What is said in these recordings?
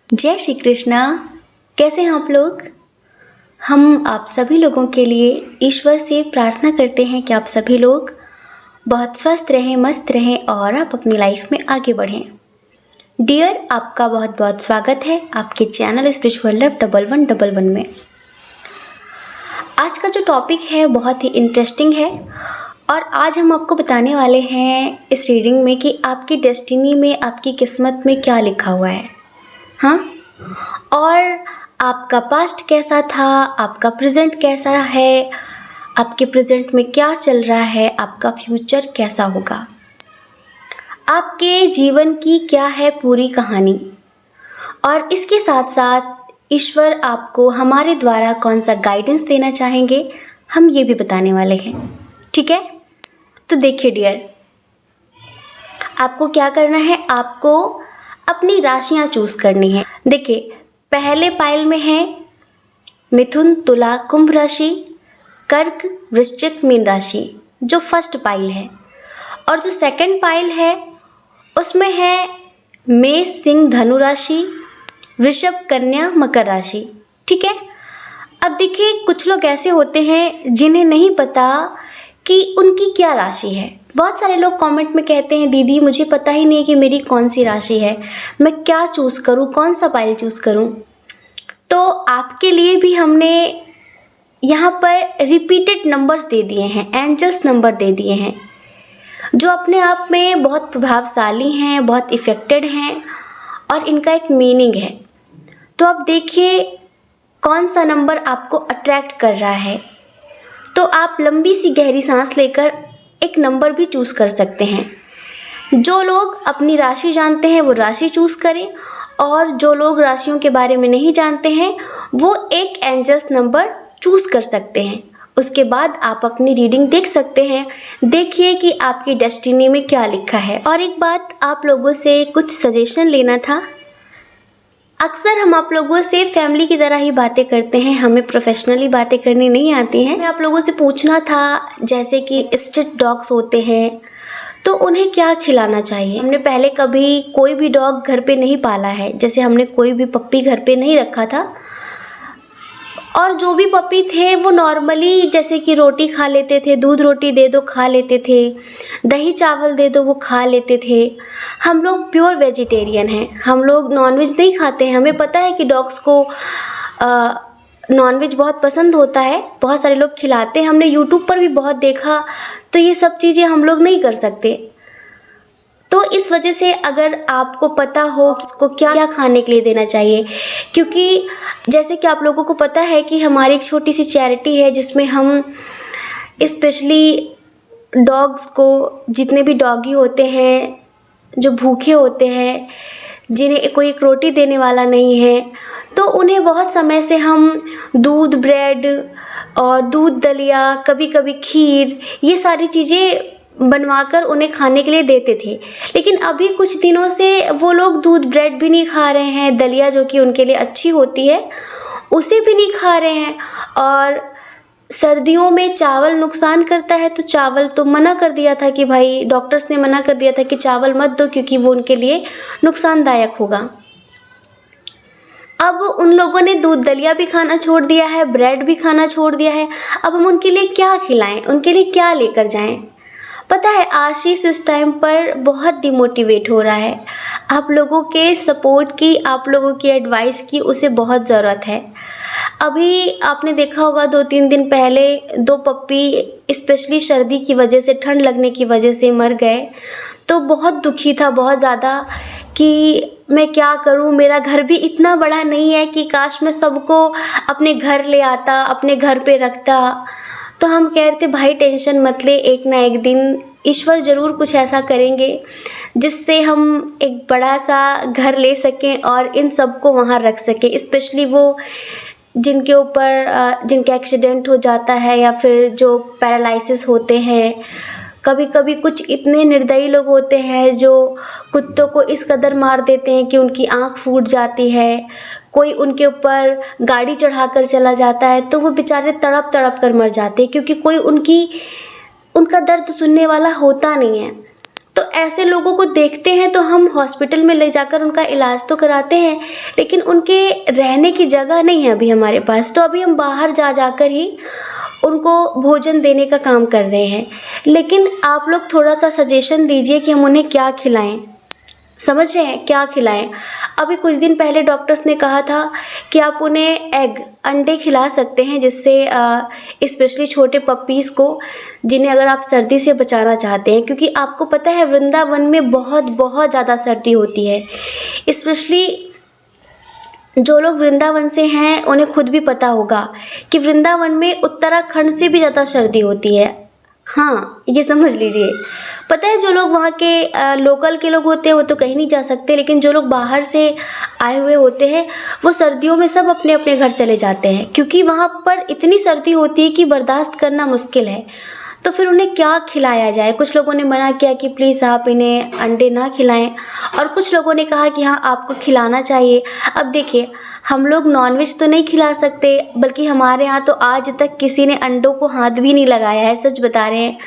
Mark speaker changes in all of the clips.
Speaker 1: जय श्री कृष्णा। कैसे हैं आप लोग? हम आप सभी लोगों के लिए ईश्वर से प्रार्थना करते हैं कि आप सभी लोग बहुत स्वस्थ रहें, मस्त रहें और आप अपनी लाइफ में आगे बढ़ें। डियर, आपका बहुत बहुत स्वागत है आपके चैनल स्पिरिचुअल लव 1111 में। आज का जो टॉपिक है बहुत ही इंटरेस्टिंग है और आज हम आपको बताने वाले हैं इस रीडिंग में कि आपकी डेस्टिनी में, आपकी किस्मत में क्या लिखा हुआ है। हाँ, और आपका पास्ट कैसा था, आपका प्रेजेंट कैसा है, आपके प्रेजेंट में क्या चल रहा है, आपका फ्यूचर कैसा होगा, आपके जीवन की क्या है पूरी कहानी, और इसके साथ साथ ईश्वर आपको हमारे द्वारा कौन सा गाइडेंस देना चाहेंगे, हम ये भी बताने वाले हैं। ठीक है, तो देखिए डियर, आपको क्या करना है, आपको अपनी राशियां चूज करनी है। देखिए, पहले पाइल में है मिथुन, तुला, कुंभ राशि, कर्क, वृश्चिक, मीन राशि, जो फर्स्ट पाइल है। और जो सेकंड पाइल है उसमें है मेष, सिंह, धनु राशि, वृषभ, कन्या, मकर राशि। ठीक है, अब देखिए, कुछ लोग ऐसे होते हैं जिन्हें नहीं पता कि उनकी क्या राशि है। बहुत सारे लोग कमेंट में कहते हैं दीदी मुझे पता ही नहीं कि मेरी कौन सी राशि है, मैं क्या चूज़ करूं, कौन सा पाइल चूज़ करूं। तो आपके लिए भी हमने यहाँ पर रिपीटेड नंबर्स दे दिए हैं, एंजल्स नंबर दे दिए हैं, जो अपने आप में बहुत प्रभावशाली हैं, बहुत इफ़ेक्टेड हैं और इनका एक मीनिंग है। तो अब देखिए कौन सा नंबर आपको अट्रैक्ट कर रहा है। तो आप लंबी सी गहरी सांस लेकर एक नंबर भी चूज़ कर सकते हैं। जो लोग अपनी राशि जानते हैं वो राशि चूज़ करें, और जो लोग राशियों के बारे में नहीं जानते हैं वो एक एंजल्स नंबर चूज़ कर सकते हैं। उसके बाद आप अपनी रीडिंग देख सकते हैं। देखिए कि आपकी डेस्टिनी में क्या लिखा है। और एक बात, आप लोगों से कुछ सजेशन लेना था। अक्सर हम आप लोगों से फैमिली की तरह ही बातें करते हैं, हमें प्रोफेशनली बातें करनी नहीं आती हैं। मैं आप लोगों से पूछना था, जैसे कि स्ट्रीट डॉग्स होते हैं तो उन्हें क्या खिलाना चाहिए। हमने पहले कभी कोई भी डॉग घर पे नहीं पाला है, जैसे हमने कोई भी पप्पी घर पे नहीं रखा था, और जो भी पपी थे वो नॉर्मली जैसे कि रोटी खा लेते थे, दूध रोटी दे दो खा लेते थे, दही चावल दे दो वो खा लेते थे। हम लोग प्योर वेजिटेरियन हैं, हम लोग नॉनवेज नहीं खाते हैं। हमें पता है कि डॉग्स को नॉनवेज बहुत पसंद होता है, बहुत सारे लोग खिलाते हैं, हमने यूट्यूब पर भी बहुत देखा। तो ये सब चीज़ें हम लोग नहीं कर सकते। तो इस वजह से अगर आपको पता हो उसको क्या क्या खाने के लिए देना चाहिए, क्योंकि जैसे कि आप लोगों को पता है कि हमारी एक छोटी सी चैरिटी है जिसमें हम स्पेशली डॉग्स को, जितने भी डॉगी होते हैं जो भूखे होते हैं, जिन्हें कोई एक रोटी देने वाला नहीं है, तो उन्हें बहुत समय से हम दूध, ब्रेड और दूध दलिया, कभी कभी खीर, ये सारी चीज़ें बनवाकर उन्हें खाने के लिए देते थे। लेकिन अभी कुछ दिनों से वो लोग दूध ब्रेड भी नहीं खा रहे हैं, दलिया जो कि उनके लिए अच्छी होती है उसे भी नहीं खा रहे हैं। और सर्दियों में चावल नुकसान करता है, तो चावल तो मना कर दिया था कि भाई, डॉक्टर्स ने मना कर दिया था कि चावल मत दो क्योंकि वो उनके लिए नुकसानदायक होगा। अब उन लोगों ने दूध दलिया भी खाना छोड़ दिया है, ब्रेड भी खाना छोड़ दिया है। अब हम उनके लिए क्या खिलाएं, उनके लिए क्या लेकर जाएं। पता है, आशीष इस टाइम पर बहुत डिमोटिवेट हो रहा है। आप लोगों के सपोर्ट की, आप लोगों की एडवाइस की उसे बहुत ज़रूरत है। अभी आपने देखा होगा 2-3 दिन पहले 2 पप्पी स्पेशली सर्दी की वजह से, ठंड लगने की वजह से मर गए। तो बहुत दुखी था, बहुत ज़्यादा, कि मैं क्या करूं, मेरा घर भी इतना बड़ा नहीं है कि काश मैं सबको अपने घर ले आता, अपने घर पे रखता। तो हम कह रहे थे भाई टेंशन मत ले, एक ना एक दिन ईश्वर ज़रूर कुछ ऐसा करेंगे जिससे हम एक बड़ा सा घर ले सकें और इन सबको वहाँ रख सकें। स्पेशली वो जिनके ऊपर जिनका एक्सीडेंट हो जाता है या फिर जो पैरालिसिस होते हैं। कभी कभी कुछ इतने निर्दयी लोग होते हैं जो कुत्तों को इस कदर मार देते हैं कि उनकी आंख फूट जाती है, कोई उनके ऊपर गाड़ी चढ़ाकर चला जाता है तो वो बेचारे तड़प तड़प कर मर जाते हैं, क्योंकि कोई उनका दर्द सुनने वाला होता नहीं है। तो ऐसे लोगों को देखते हैं तो हम हॉस्पिटल में ले जाकर उनका इलाज तो कराते हैं, लेकिन उनके रहने की जगह नहीं है अभी हमारे पास, तो अभी हम बाहर जा जाकर ही उनको भोजन देने का काम कर रहे हैं। लेकिन आप लोग थोड़ा सा सजेशन दीजिए कि हम उन्हें क्या खिलाएं, समझ रहे हैं, क्या खिलाएं। अभी कुछ दिन पहले डॉक्टर्स ने कहा था कि आप उन्हें अंडे खिला सकते हैं, जिससे स्पेशली छोटे पपीज़ को, जिन्हें अगर आप सर्दी से बचाना चाहते हैं, क्योंकि आपको पता है वृंदावन में बहुत बहुत ज़्यादा सर्दी होती है। स्पेशली जो लोग वृंदावन से हैं उन्हें खुद भी पता होगा कि वृंदावन में उत्तराखंड से भी ज़्यादा सर्दी होती है। हाँ, ये समझ लीजिए। पता है जो लोग वहाँ के लोकल के लोग होते हैं वो तो कहीं नहीं जा सकते, लेकिन जो लोग बाहर से आए हुए होते हैं वो सर्दियों में सब अपने अपने घर चले जाते हैं, क्योंकि वहाँ पर इतनी सर्दी होती है कि बर्दाश्त करना मुश्किल है। तो फिर उन्हें क्या खिलाया जाए? कुछ लोगों ने मना किया कि प्लीज़ आप इन्हें अंडे ना खिलाएं, और कुछ लोगों ने कहा कि हाँ आपको खिलाना चाहिए। अब देखिए, हम लोग नॉनवेज तो नहीं खिला सकते, बल्कि हमारे यहाँ तो आज तक किसी ने अंडों को हाथ भी नहीं लगाया है, सच बता रहे हैं।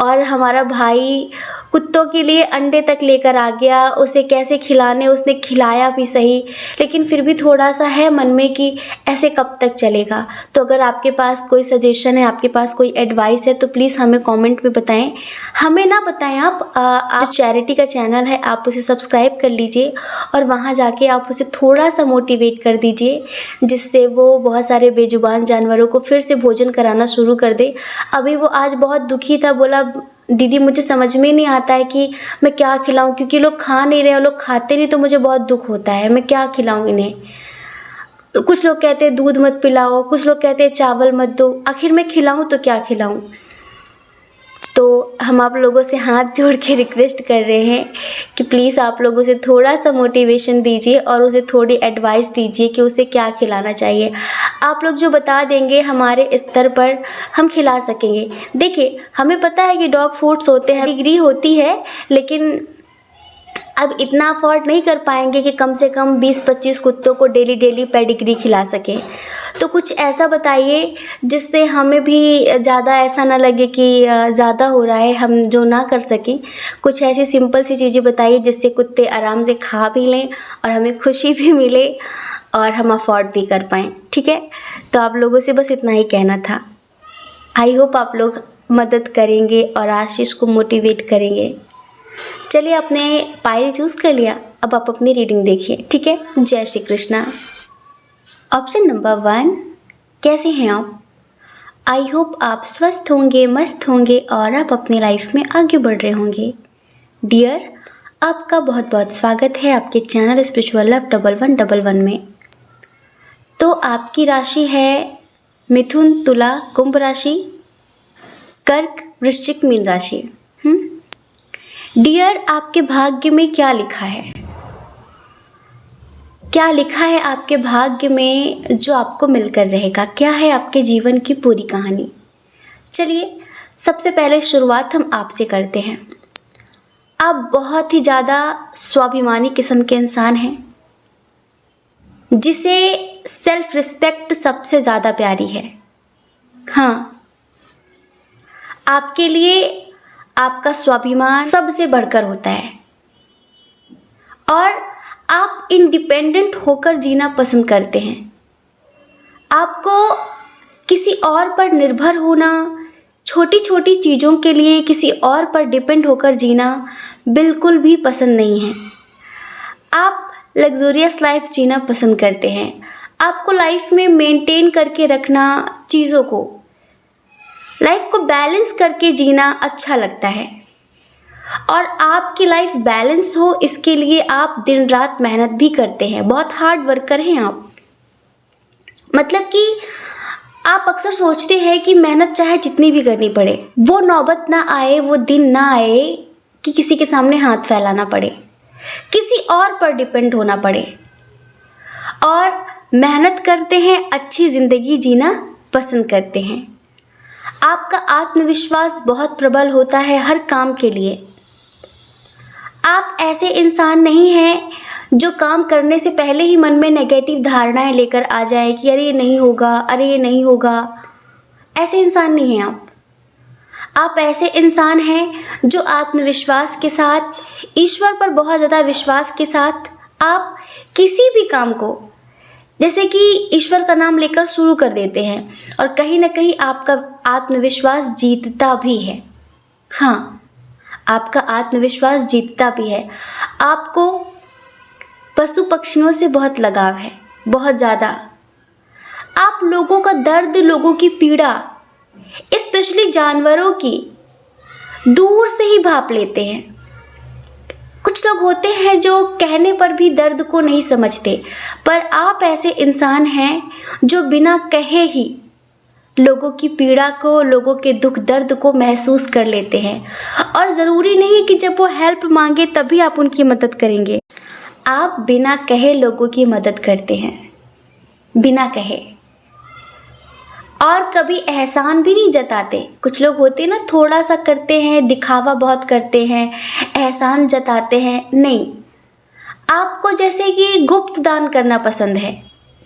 Speaker 1: और हमारा भाई कुत्तों के लिए अंडे तक लेकर आ गया, उसे कैसे खिलाने, उसने खिलाया भी सही, लेकिन फिर भी थोड़ा सा है मन में कि ऐसे कब तक चलेगा। तो अगर आपके पास कोई सजेशन है, आपके पास कोई एडवाइस है, तो प्लीज़ हमें कमेंट में बताएं। हमें ना बताएं आप जो चैरिटी का चैनल है आप उसे सब्सक्राइब कर लीजिए, और वहाँ जाके आप उसे थोड़ा सा मोटिवेट कर दीजिए, जिससे वो बहुत सारे बेजुबान जानवरों को फिर से भोजन कराना शुरू कर दे। अभी वो आज बहुत दुखी था, बोला दीदी मुझे समझ में नहीं आता है कि मैं क्या खिलाऊं, क्योंकि लोग खा नहीं रहे और लोग खाते नहीं, तो मुझे बहुत दुख होता है, मैं क्या खिलाऊं इन्हें। कुछ लोग कहते हैं दूध मत पिलाओ, कुछ लोग कहते हैं चावल मत दो, आखिर मैं खिलाऊं तो क्या खिलाऊं। तो हम आप लोगों से हाथ जोड़ के रिक्वेस्ट कर रहे हैं कि प्लीज़ आप लोग उसे थोड़ा सा मोटिवेशन दीजिए और उसे थोड़ी एडवाइस दीजिए कि उसे क्या खिलाना चाहिए। आप लोग जो बता देंगे हमारे स्तर पर हम खिला सकेंगे। देखिए, हमें पता है कि डॉग फूड्स होते हैं, डिग्री होती है, लेकिन अब इतना अफोर्ड नहीं कर पाएंगे कि कम से कम 20-25 कुत्तों को डेली पेडिग्री खिला सकें। तो कुछ ऐसा बताइए जिससे हमें भी ज़्यादा ऐसा ना लगे कि ज़्यादा हो रहा है, हम जो ना कर सकें। कुछ ऐसी सिंपल सी चीज़ें बताइए जिससे कुत्ते आराम से खा भी लें और हमें खुशी भी मिले और हम अफोर्ड भी कर पाएँ, ठीक है। तो आप लोगों से बस इतना ही कहना था। आई होप आप लोग मदद करेंगे और आशीष को मोटिवेट करेंगे। चलिए, आपने पायल चूज़ कर लिया, अब आप अपनी रीडिंग देखिए, ठीक है। जय श्री कृष्णा। ऑप्शन नंबर 1, कैसे हैं आप? आई होप आप स्वस्थ होंगे, मस्त होंगे और आप अपनी लाइफ में आगे बढ़ रहे होंगे। डियर, आपका बहुत बहुत स्वागत है आपके चैनल स्पिरिचुअल लव 1111 में। तो आपकी राशि है मिथुन, तुला, कुंभ राशि, कर्क, वृश्चिक, मीन राशि। डियर, आपके भाग्य में क्या लिखा है? क्या लिखा है आपके भाग्य में जो आपको मिलकर रहेगा? क्या है आपके जीवन की पूरी कहानी? चलिए, सबसे पहले शुरुआत हम आपसे करते हैं। आप बहुत ही ज़्यादा स्वाभिमानी किस्म के इंसान हैं, जिसे सेल्फ रिस्पेक्ट सबसे ज़्यादा प्यारी है। हाँ, आपके लिए आपका स्वाभिमान सबसे बढ़कर होता है, और आप इंडिपेंडेंट होकर जीना पसंद करते हैं। आपको किसी और पर निर्भर होना, छोटी छोटी चीज़ों के लिए किसी और पर डिपेंड होकर जीना बिल्कुल भी पसंद नहीं है। आप लग्जूरियस लाइफ जीना पसंद करते हैं। आपको लाइफ में मेंटेन करके रखना, चीज़ों को, लाइफ को बैलेंस करके जीना अच्छा लगता है, और आपकी लाइफ बैलेंस हो इसके लिए आप दिन रात मेहनत भी करते हैं, बहुत हार्ड वर्कर हैं आप। मतलब कि आप अक्सर सोचते हैं कि मेहनत चाहे जितनी भी करनी पड़े, वो नौबत ना आए, वो दिन ना आए कि किसी के सामने हाथ फैलाना पड़े, किसी और पर डिपेंड होना पड़े, और मेहनत करते हैं, अच्छी ज़िंदगी जीना पसंद करते हैं। आपका आत्मविश्वास बहुत प्रबल होता है हर काम के लिए। आप ऐसे इंसान नहीं हैं जो काम करने से पहले ही मन में नेगेटिव धारणाएं लेकर आ जाएं कि अरे ये नहीं होगा, अरे ये नहीं होगा। ऐसे इंसान नहीं हैं आप। आप ऐसे इंसान हैं जो आत्मविश्वास के साथ, ईश्वर पर बहुत ज़्यादा विश्वास के साथ आप किसी भी काम को जैसे कि ईश्वर का नाम लेकर शुरू कर देते हैं और कहीं ना कहीं आपका आत्मविश्वास जीतता भी है। हाँ, आपका आत्मविश्वास जीतता भी है। आपको पशु पक्षियों से बहुत लगाव है, बहुत ज़्यादा। आप लोगों का दर्द, लोगों की पीड़ा, स्पेशली जानवरों की दूर से ही भाप लेते हैं। कुछ लोग होते हैं जो कहने पर भी दर्द को नहीं समझते, पर आप ऐसे इंसान हैं जो बिना कहे ही लोगों की पीड़ा को, लोगों के दुख दर्द को महसूस कर लेते हैं। और ज़रूरी नहीं है कि जब वो हेल्प मांगे तभी आप उनकी मदद करेंगे। आप बिना कहे लोगों की मदद करते हैं, बिना कहे, और कभी एहसान भी नहीं जताते। कुछ लोग होते हैं ना, थोड़ा सा करते हैं, दिखावा बहुत करते हैं, एहसान जताते हैं। नहीं, आपको जैसे कि गुप्त दान करना पसंद है,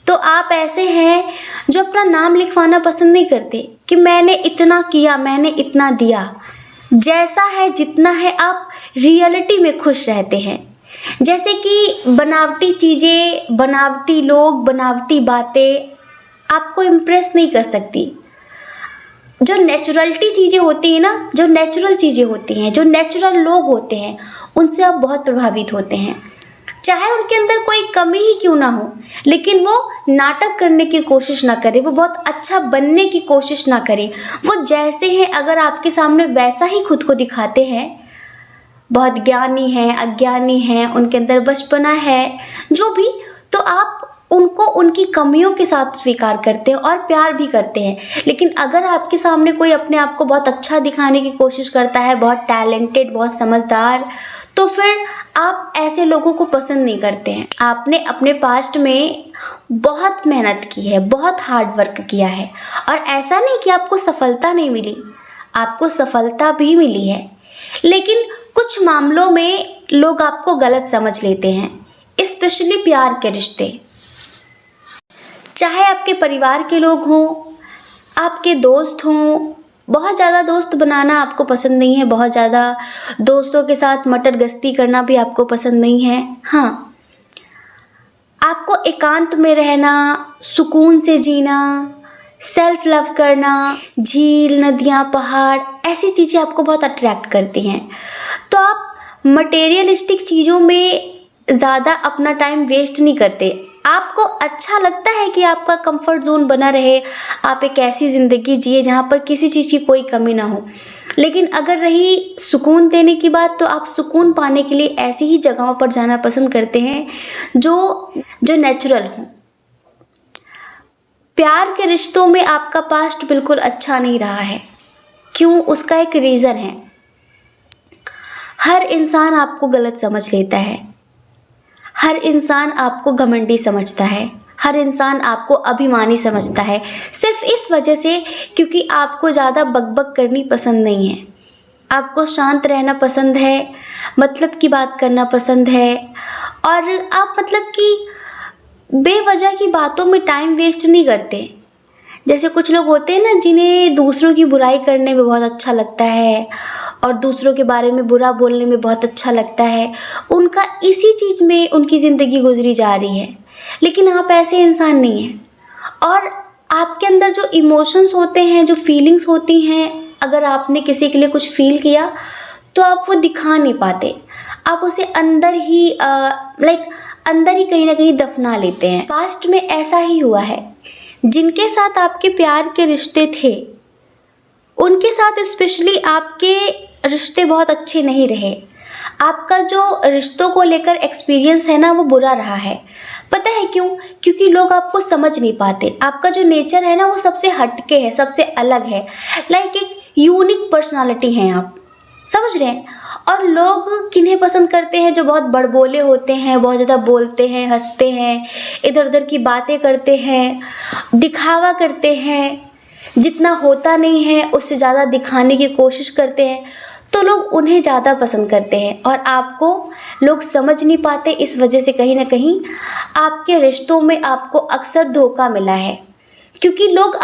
Speaker 1: तो आप ऐसे हैं जो अपना नाम लिखवाना पसंद नहीं करते कि मैंने इतना किया, मैंने इतना दिया। जैसा है, जितना है, आप रियलिटी में खुश रहते हैं। जैसे कि बनावटी चीज़ें, बनावटी लोग, बनावटी बातें आपको इम्प्रेस नहीं कर सकती। जो नेचुरलिटी चीज़ें होती हैं ना, जो नेचुरल चीज़ें होती हैं, जो नेचुरल लोग होते हैं, उनसे आप बहुत प्रभावित होते हैं। चाहे उनके अंदर कोई कमी ही क्यों ना हो, लेकिन वो नाटक करने की कोशिश ना करें, वो बहुत अच्छा बनने की कोशिश ना करें। वो जैसे हैं, अगर आपके सामने वैसा ही खुद को दिखाते हैं, बहुत ज्ञानी हैं, अज्ञानी हैं, उनके अंदर बचपना है, जो भी, तो आप उनको उनकी कमियों के साथ स्वीकार करते हैं और प्यार भी करते हैं। लेकिन अगर आपके सामने कोई अपने आप को बहुत अच्छा दिखाने की कोशिश करता है, बहुत टैलेंटेड, बहुत समझदार, तो फिर आप ऐसे लोगों को पसंद नहीं करते हैं। आपने अपने पास्ट में बहुत मेहनत की है, बहुत हार्ड वर्क किया है, और ऐसा नहीं कि आपको सफलता नहीं मिली, आपको सफलता भी मिली है। लेकिन कुछ मामलों में लोग आपको गलत समझ लेते हैं, स्पेशली प्यार के रिश्ते। चाहे आपके परिवार के लोग हों, आपके दोस्त हों, बहुत ज़्यादा दोस्त बनाना आपको पसंद नहीं है, बहुत ज़्यादा दोस्तों के साथ मटर गश्ती करना भी आपको पसंद नहीं है। हाँ, आपको एकांत में रहना, सुकून से जीना, सेल्फ लव करना, झील, नदियाँ, पहाड़, ऐसी चीज़ें आपको बहुत अट्रैक्ट करती हैं। तो आप मटेरियलिस्टिक चीज़ों में ज़्यादा अपना टाइम वेस्ट नहीं करते। आपको अच्छा लगता है कि आपका कंफर्ट जोन बना रहे, आप एक ऐसी ज़िंदगी जिए जहाँ पर किसी चीज़ की कोई कमी ना हो। लेकिन अगर रही सुकून देने की बात, तो आप सुकून पाने के लिए ऐसी ही जगहों पर जाना पसंद करते हैं जो नेचुरल हों। प्यार के रिश्तों में आपका पास्ट बिल्कुल अच्छा नहीं रहा है। क्यों? उसका एक रीज़न है। हर इंसान आपको गलत समझ लेता है, हर इंसान आपको घमंडी समझता है, हर इंसान आपको अभिमानी समझता है, सिर्फ इस वजह से क्योंकि आपको ज़्यादा बकबक करनी पसंद नहीं है। आपको शांत रहना पसंद है, मतलब की बात करना पसंद है, और आप मतलब कि बेवजह की बातों में टाइम वेस्ट नहीं करते। जैसे कुछ लोग होते हैं ना, जिन्हें दूसरों की बुराई करने में बहुत अच्छा लगता है और दूसरों के बारे में बुरा बोलने में बहुत अच्छा लगता है, उनका इसी चीज़ में उनकी ज़िंदगी गुजरी जा रही है। लेकिन आप ऐसे इंसान नहीं हैं, और आपके अंदर जो इमोशंस होते हैं, जो फीलिंग्स होती हैं, अगर आपने किसी के लिए कुछ फील किया तो आप वो दिखा नहीं पाते, आप उसे अंदर ही अंदर ही कहीं ना कहीं दफना लेते हैं। पास्ट में ऐसा ही हुआ है, जिनके साथ आपके प्यार के रिश्ते थे, उनके साथ स्पेशली आपके रिश्ते बहुत अच्छे नहीं रहे। आपका जो रिश्तों को लेकर एक्सपीरियंस है ना, वो बुरा रहा है। पता है क्यों? क्योंकि लोग आपको समझ नहीं पाते। आपका जो नेचर है ना, वो सबसे हटके है, सबसे अलग है, एक यूनिक पर्सनालिटी हैं आप, समझ रहे हैं। और लोग किन्हें पसंद करते हैं? जो बहुत बड़बोले होते हैं, बहुत ज़्यादा बोलते हैं, हंसते हैं, इधर उधर की बातें करते हैं, दिखावा करते हैं, जितना होता नहीं है उससे ज़्यादा दिखाने की कोशिश करते हैं, तो लोग उन्हें ज़्यादा पसंद करते हैं। और आपको लोग समझ नहीं पाते, इस वजह से कहीं ना कहीं आपके रिश्तों में आपको अक्सर धोखा मिला है, क्योंकि लोग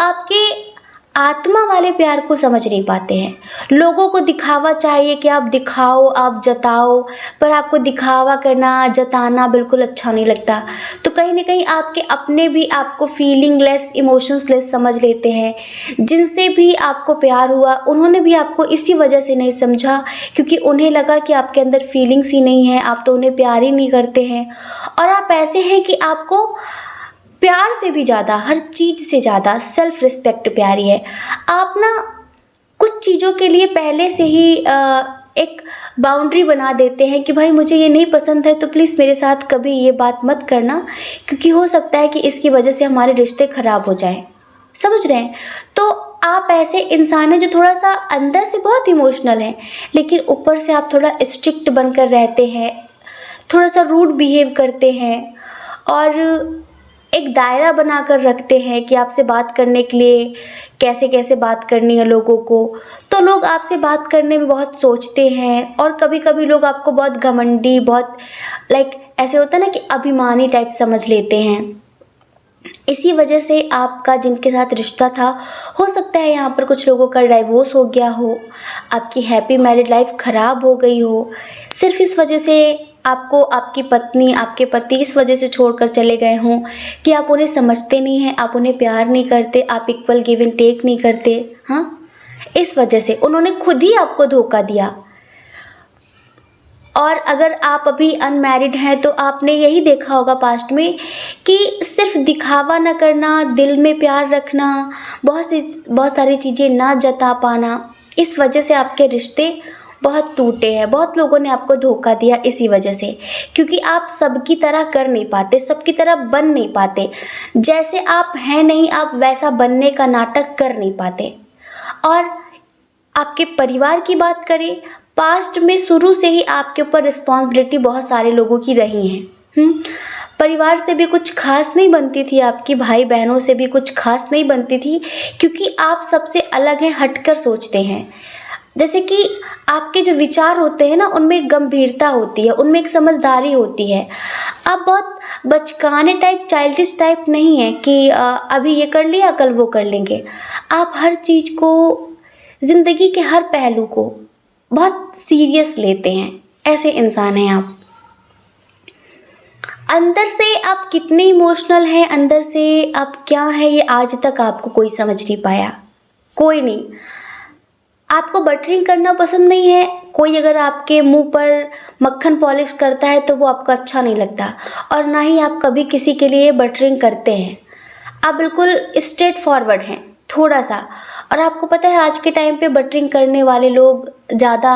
Speaker 1: आत्मा वाले प्यार को समझ नहीं पाते हैं। लोगों को दिखावा चाहिए कि आप दिखाओ, आप जताओ, पर आपको दिखावा करना, जताना बिल्कुल अच्छा नहीं लगता। तो कहीं न कहीं आपके अपने भी आपको फीलिंगलेस, इमोशंस लेस समझ लेते हैं। जिनसे भी आपको प्यार हुआ, उन्होंने भी आपको इसी वजह से नहीं समझा, क्योंकि उन्हें लगा कि आपके अंदर फीलिंग्स ही नहीं है, आप तो उन्हें प्यार ही नहीं करते हैं। और आप ऐसे हैं कि आपको प्यार से भी ज़्यादा, हर चीज़ से ज़्यादा सेल्फ रिस्पेक्ट प्यारी है। आप ना कुछ चीज़ों के लिए पहले से ही एक बाउंड्री बना देते हैं कि भाई मुझे ये नहीं पसंद है, तो प्लीज़ मेरे साथ कभी ये बात मत करना, क्योंकि हो सकता है कि इसकी वजह से हमारे रिश्ते ख़राब हो जाएं। समझ रहे हैं? तो आप ऐसे इंसान हैं जो थोड़ा सा अंदर से बहुत इमोशनल हैं, लेकिन ऊपर से आप थोड़ा स्ट्रिक्ट बनकर रहते हैं, थोड़ा सा रूड बिहेव करते हैं, और एक दायरा बनाकर रखते हैं कि आपसे बात करने के लिए कैसे कैसे बात करनी है लोगों को। तो लोग आपसे बात करने में बहुत सोचते हैं, और कभी कभी लोग आपको बहुत घमंडी, बहुत लाइक ऐसे होता है ना कि अभिमानी टाइप समझ लेते हैं। इसी वजह से आपका जिनके साथ रिश्ता था, हो सकता है यहाँ पर कुछ लोगों का डाइवोर्स हो गया हो, आपकी हैप्पी मैरिड लाइफ ख़राब हो गई हो, सिर्फ इस वजह से आपको आपकी पत्नी, आपके पति इस वजह से छोड़कर चले गए हों कि आप उन्हें समझते नहीं हैं, आप उन्हें प्यार नहीं करते, आप इक्वल गिव एंड टेक नहीं करते। हाँ, इस वजह से उन्होंने खुद ही आपको धोखा दिया। और अगर आप अभी अनमैरिड हैं तो आपने यही देखा होगा पास्ट में कि सिर्फ दिखावा न करना, दिल में प्यार रखना, बहुत सारी चीज़ें ना जता पाना, इस वजह से आपके रिश्ते बहुत टूटे हैं। बहुत लोगों ने आपको धोखा दिया इसी वजह से, क्योंकि आप सबकी तरह कर नहीं पाते, सबकी तरह बन नहीं पाते। जैसे आप हैं नहीं, आप वैसा बनने का नाटक कर नहीं पाते। और आपके परिवार की बात करें, पास्ट में शुरू से ही आपके ऊपर रिस्पॉन्सिबिलिटी बहुत सारे लोगों की रही हैं। परिवार से भी कुछ खास नहीं बनती थी, आपकी भाई बहनों से भी कुछ खास नहीं बनती थी, क्योंकि आप सबसे अलग हैं, हटकर सोचते हैं। जैसे कि आपके जो विचार होते हैं ना, उनमें एक गंभीरता होती है, उनमें एक समझदारी होती है। आप बहुत बचकाने टाइप, चाइल्डिश टाइप नहीं है कि अभी ये कर लिया कल वो कर लेंगे। आप हर चीज़ को, ज़िंदगी के हर पहलू को बहुत सीरियस लेते हैं, ऐसे इंसान हैं आप। अंदर से आप कितने इमोशनल हैं, अंदर से आप क्या हैं, ये आज तक आपको कोई समझ नहीं पाया, कोई नहीं। आपको बटरिंग करना पसंद नहीं है, कोई अगर आपके मुंह पर मक्खन पॉलिश करता है तो वो आपको अच्छा नहीं लगता, और ना ही आप कभी किसी के लिए बटरिंग करते हैं। आप बिल्कुल स्ट्रेट फॉरवर्ड हैं थोड़ा सा। और आपको पता है आज के टाइम पे बटरिंग करने वाले लोग ज़्यादा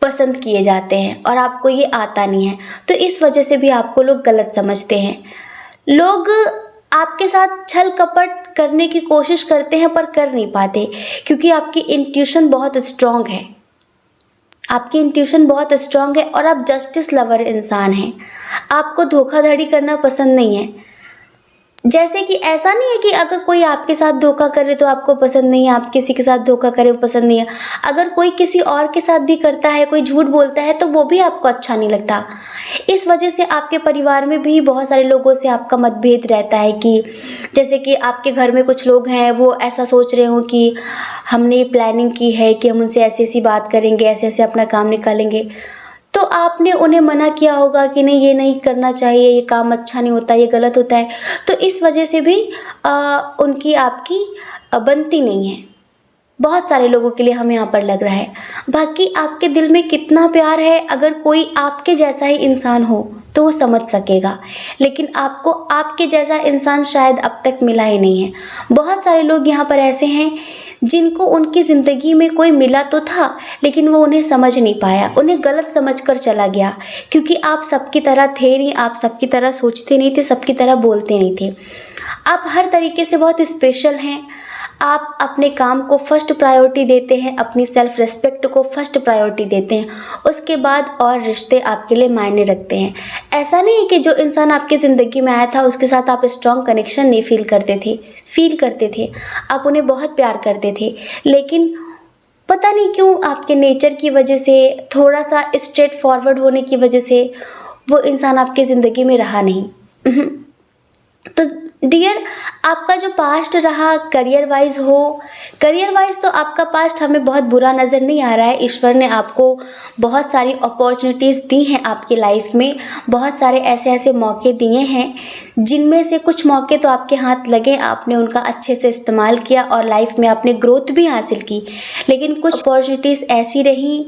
Speaker 1: पसंद किए जाते हैं, और आपको ये आता नहीं है, तो इस वजह से भी आपको लोग गलत समझते हैं। लोग आपके साथ छल कपट करने की कोशिश करते हैं पर कर नहीं पाते, क्योंकि आपकी इंट्यूशन बहुत स्ट्रांग है, आपकी इंट्यूशन बहुत स्ट्रांग है, और आप जस्टिस लवर इंसान हैं। आपको धोखाधड़ी करना पसंद नहीं है। जैसे कि ऐसा नहीं है कि अगर कोई आपके साथ धोखा करे तो आपको पसंद नहीं है, आप किसी के साथ धोखा करे वो पसंद नहीं है। अगर कोई किसी और के साथ भी करता है, कोई झूठ बोलता है, तो वो भी आपको अच्छा नहीं लगता। इस वजह से आपके परिवार में भी बहुत सारे लोगों से आपका मतभेद रहता है कि जैसे कि आपके घर में कुछ लोग हैं, वो ऐसा सोच रहे हो कि हमने प्लानिंग की है कि हम उनसे ऐसी ऐसी बात करेंगे, ऐसे ऐसे अपना काम निकालेंगे, तो आपने उन्हें मना किया होगा कि नहीं ये नहीं करना चाहिए, ये काम अच्छा नहीं होता, ये गलत होता है। तो इस वजह से भी उनकी आपकी बनती नहीं है। बहुत सारे लोगों के लिए हमें यहाँ पर लग रहा है। बाकी आपके दिल में कितना प्यार है, अगर कोई आपके जैसा ही इंसान हो तो वो समझ सकेगा, लेकिन आपको आपके जैसा इंसान शायद अब तक मिला ही नहीं है। बहुत सारे लोग यहाँ पर ऐसे हैं जिनको उनकी ज़िंदगी में कोई मिला तो था, लेकिन वो उन्हें समझ नहीं पाया, उन्हें गलत समझकर चला गया, क्योंकि आप सबकी तरह थे नहीं, आप सबकी तरह सोचते नहीं थे, सबकी तरह बोलते नहीं थे। आप हर तरीके से बहुत स्पेशल हैं। आप अपने काम को फर्स्ट प्रायोरिटी देते हैं, अपनी सेल्फ रिस्पेक्ट को फर्स्ट प्रायोरिटी देते हैं, उसके बाद और रिश्ते आपके लिए मायने रखते हैं। ऐसा नहीं है कि जो इंसान आपकी ज़िंदगी में आया था उसके साथ आप स्ट्रॉन्ग कनेक्शन नहीं फील करते थे, आप उन्हें बहुत प्यार करते थे, लेकिन पता नहीं क्यों आपके नेचर की वजह से, थोड़ा सा स्ट्रेट फॉरवर्ड होने की वजह से वो इंसान आपकी ज़िंदगी में रहा नहीं। तो डियर, आपका जो पास्ट रहा करियर वाइज तो आपका पास्ट हमें बहुत बुरा नज़र नहीं आ रहा है। ईश्वर ने आपको बहुत सारी अपॉर्चुनिटीज़ दी हैं आपकी लाइफ में, बहुत सारे ऐसे ऐसे मौके दिए हैं जिनमें से कुछ मौके तो आपके हाथ लगे, आपने उनका अच्छे से इस्तेमाल किया और लाइफ में आपने ग्रोथ भी हासिल की। लेकिन कुछ अपॉर्चुनिटीज़ ऐसी रहीं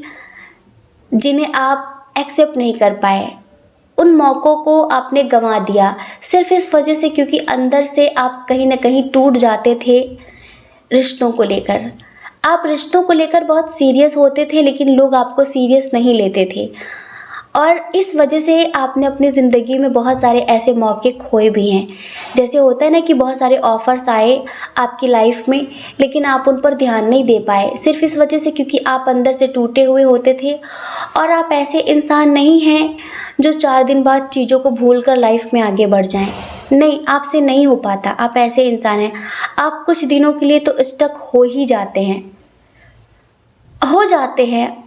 Speaker 1: जिन्हें आप एक्सेप्ट नहीं कर पाए, उन मौक़ों को आपने गंवा दिया सिर्फ इस वजह से क्योंकि अंदर से आप कहीं ना कहीं टूट जाते थे रिश्तों को लेकर। आप रिश्तों को लेकर बहुत सीरियस होते थे लेकिन लोग आपको सीरियस नहीं लेते थे, और इस वजह से आपने अपनी ज़िंदगी में बहुत सारे ऐसे मौके खोए भी हैं। जैसे होता है ना कि बहुत सारे ऑफ़र्स आए आपकी लाइफ में लेकिन आप उन पर ध्यान नहीं दे पाए, सिर्फ इस वजह से क्योंकि आप अंदर से टूटे हुए होते थे। और आप ऐसे इंसान नहीं हैं जो 4 दिन बाद चीज़ों को भूल कर लाइफ में आगे बढ़ जाएं। नहीं, आपसे नहीं हो पाता। आप ऐसे इंसान हैं, आप कुछ दिनों के लिए तो स्टक हो ही जाते हैं,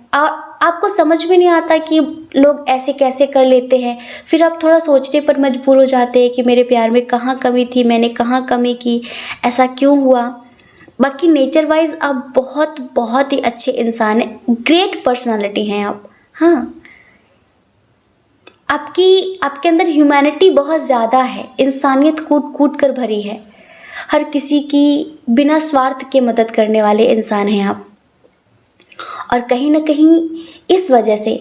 Speaker 1: आपको समझ में नहीं आता कि लोग ऐसे कैसे कर लेते हैं। फिर आप थोड़ा सोचने पर मजबूर हो जाते हैं कि मेरे प्यार में कहाँ कमी थी, मैंने कहाँ कमी की, ऐसा क्यों हुआ। बाकी नेचर वाइज आप बहुत बहुत ही अच्छे इंसान हैं, ग्रेट पर्सनालिटी हैं आप। हाँ, आपके अंदर ह्यूमैनिटी बहुत ज़्यादा है, इंसानियत कूट कूट कर भरी है, हर किसी की बिना स्वार्थ के मदद करने वाले इंसान हैं आप। और कहीं ना कहीं इस वजह से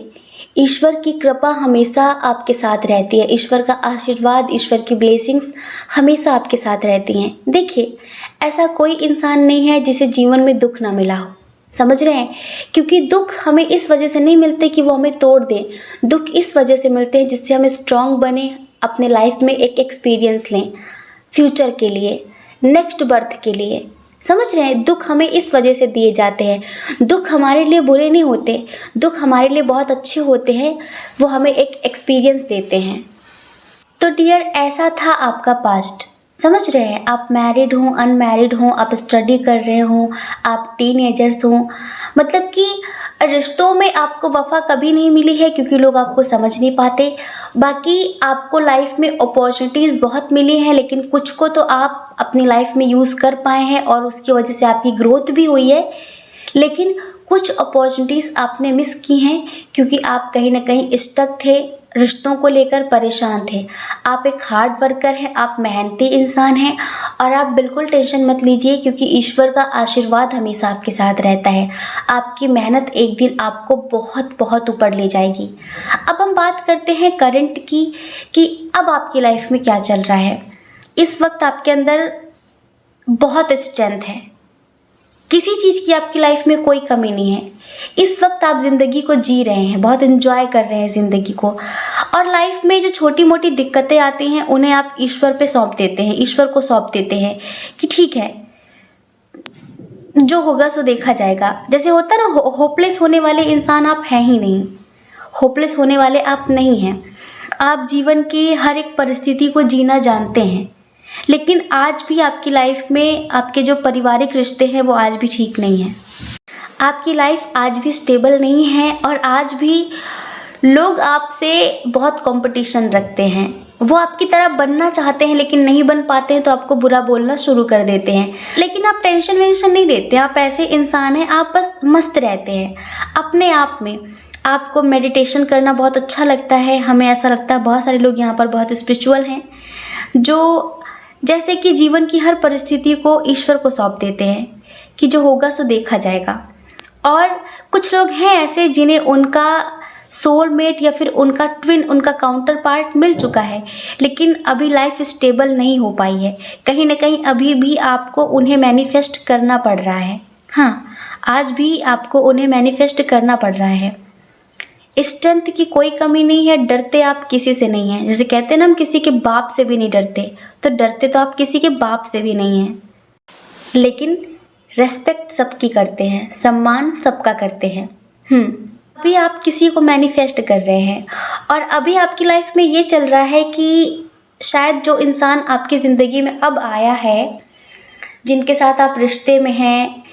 Speaker 1: ईश्वर की कृपा हमेशा आपके साथ रहती है, ईश्वर का आशीर्वाद, ईश्वर की ब्लेसिंग्स हमेशा आपके साथ रहती हैं। देखिए, ऐसा कोई इंसान नहीं है जिसे जीवन में दुख ना मिला हो, समझ रहे हैं? क्योंकि दुख हमें इस वजह से नहीं मिलते कि वो हमें तोड़ दें, दुख इस वजह से मिलते हैं जिससे हमें स्ट्रांग बने, अपने लाइफ में एक एक्सपीरियंस लें फ्यूचर के लिए, नेक्स्ट बर्थ के लिए। समझ रहे हैं? दुख हमें इस वजह से दिए जाते हैं। दुख हमारे लिए बुरे नहीं होते, दुख हमारे लिए बहुत अच्छे होते हैं, वो हमें एक एक्सपीरियंस देते हैं। तो डियर, ऐसा था आपका पास्ट। समझ रहे हैं? आप मैरिड हों, अनमैरिड हों, आप स्टडी कर रहे हों, आप टीनेजर्स हों, मतलब कि रिश्तों में आपको वफ़ा कभी नहीं मिली है क्योंकि लोग आपको समझ नहीं पाते। बाकी आपको लाइफ में अपॉर्चुनिटीज़ बहुत मिली हैं लेकिन कुछ को तो आप अपनी लाइफ में यूज़ कर पाए हैं और उसकी वजह से आपकी ग्रोथ भी हुई है। लेकिन कुछ अपॉर्चुनिटीज़ आपने मिस की हैं क्योंकि आप कहीं ना कहीं स्टक थे, रिश्तों को लेकर परेशान थे। आप एक हार्ड वर्कर हैं, आप मेहनती इंसान हैं और आप बिल्कुल टेंशन मत लीजिए क्योंकि ईश्वर का आशीर्वाद हमेशा आपके साथ रहता है। आपकी मेहनत एक दिन आपको बहुत बहुत ऊपर ले जाएगी। अब हम बात करते हैं करंट की कि अब आपकी लाइफ में क्या चल रहा है। इस वक्त आपके अंदर बहुत स्ट्रेंथ है, किसी चीज़ की आपकी लाइफ में कोई कमी नहीं है। इस वक्त आप ज़िंदगी को जी रहे हैं, बहुत एंजॉय कर रहे हैं ज़िंदगी को, और लाइफ में जो छोटी मोटी दिक्कतें आती हैं उन्हें आप ईश्वर पे सौंप देते हैं, ईश्वर को सौंप देते हैं कि ठीक है, जो होगा सो देखा जाएगा। जैसे होता ना, होपलेस होने वाले इंसान आप हैं ही नहीं, होपलेस होने वाले आप नहीं हैं। आप जीवन की हर एक परिस्थिति को जीना जानते हैं, लेकिन आज भी आपकी लाइफ में आपके जो पारिवारिक रिश्ते हैं वो आज भी ठीक नहीं हैं। आपकी लाइफ आज भी स्टेबल नहीं है और आज भी लोग आपसे बहुत कंपटीशन रखते हैं। वो आपकी तरह बनना चाहते हैं लेकिन नहीं बन पाते हैं तो आपको बुरा बोलना शुरू कर देते हैं। लेकिन आप टेंशन वेंशन नहीं लेते, आप ऐसे इंसान हैं, आप बस मस्त रहते हैं अपने आप में। आपको मेडिटेशन करना बहुत अच्छा लगता है, हमें ऐसा लगता है बहुत सारे लोग यहाँ पर बहुत स्पिरिचुअल हैं जो जैसे कि जीवन की हर परिस्थिति को ईश्वर को सौंप देते हैं कि जो होगा सो देखा जाएगा। और कुछ लोग हैं ऐसे जिन्हें उनका सोलमेट या फिर उनका ट्विन, उनका काउंटर पार्ट मिल चुका है लेकिन अभी लाइफ स्टेबल नहीं हो पाई है। कहीं ना कहीं अभी भी आपको उन्हें मैनिफेस्ट करना पड़ रहा है। हाँ, आज भी आपको उन्हें मैनिफेस्ट करना पड़ रहा है। स्ट्रेंथ की कोई कमी नहीं है, डरते आप किसी से नहीं हैं। जैसे कहते हैं ना, हम किसी के बाप से भी नहीं डरते, तो डरते तो आप किसी के बाप से भी नहीं हैं, लेकिन रेस्पेक्ट सबकी करते हैं, सम्मान सबका करते हैं। अभी आप किसी को मैनिफेस्ट कर रहे हैं और अभी आपकी लाइफ में ये चल रहा है कि शायद जो इंसान आपकी ज़िंदगी में अब आया है, जिनके साथ आप रिश्ते में हैं,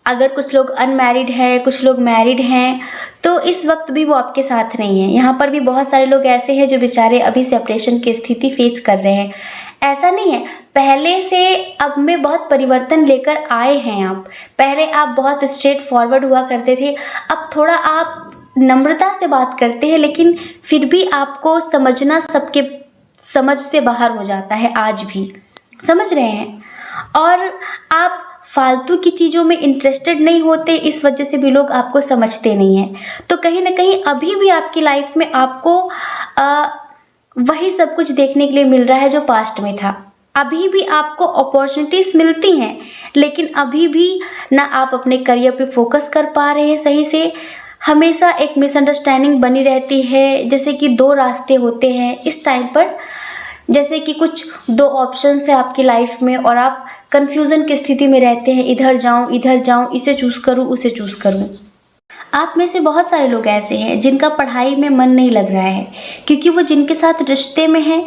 Speaker 1: अगर कुछ लोग अनमैरिड हैं, कुछ लोग मैरिड हैं, तो इस वक्त भी वो आपके साथ नहीं हैं। यहाँ पर भी बहुत सारे लोग ऐसे हैं जो बेचारे अभी सेपरेशन की स्थिति फेस कर रहे हैं। ऐसा नहीं है, पहले से अब में बहुत परिवर्तन लेकर आए हैं आप। पहले आप बहुत स्ट्रेट फॉरवर्ड हुआ करते थे, अब थोड़ा आप नम्रता से बात करते हैं, लेकिन फिर भी आपको समझना सबके समझ से बाहर हो जाता है आज भी, समझ रहे हैं। और आप फालतू की चीज़ों में इंटरेस्टेड नहीं होते, इस वजह से भी लोग आपको समझते नहीं हैं। तो कहीं ना कहीं अभी भी आपकी लाइफ में आपको वही सब कुछ देखने के लिए मिल रहा है जो पास्ट में था। अभी भी आपको अपॉर्चुनिटीज़ मिलती हैं, लेकिन अभी भी ना आप अपने करियर पे फोकस कर पा रहे हैं सही से। हमेशा एक मिसअंडरस्टैंडिंग बनी रहती है, जैसे कि दो रास्ते होते हैं इस टाइम पर, जैसे कि कुछ दो ऑप्शंस है आपकी लाइफ में और आप कंफ्यूजन की स्थिति में रहते हैं, इधर जाऊं, इसे चूज़ करूं, उसे चूज़ करूं। आप में से बहुत सारे लोग ऐसे हैं जिनका पढ़ाई में मन नहीं लग रहा है, क्योंकि वो जिनके साथ रिश्ते में हैं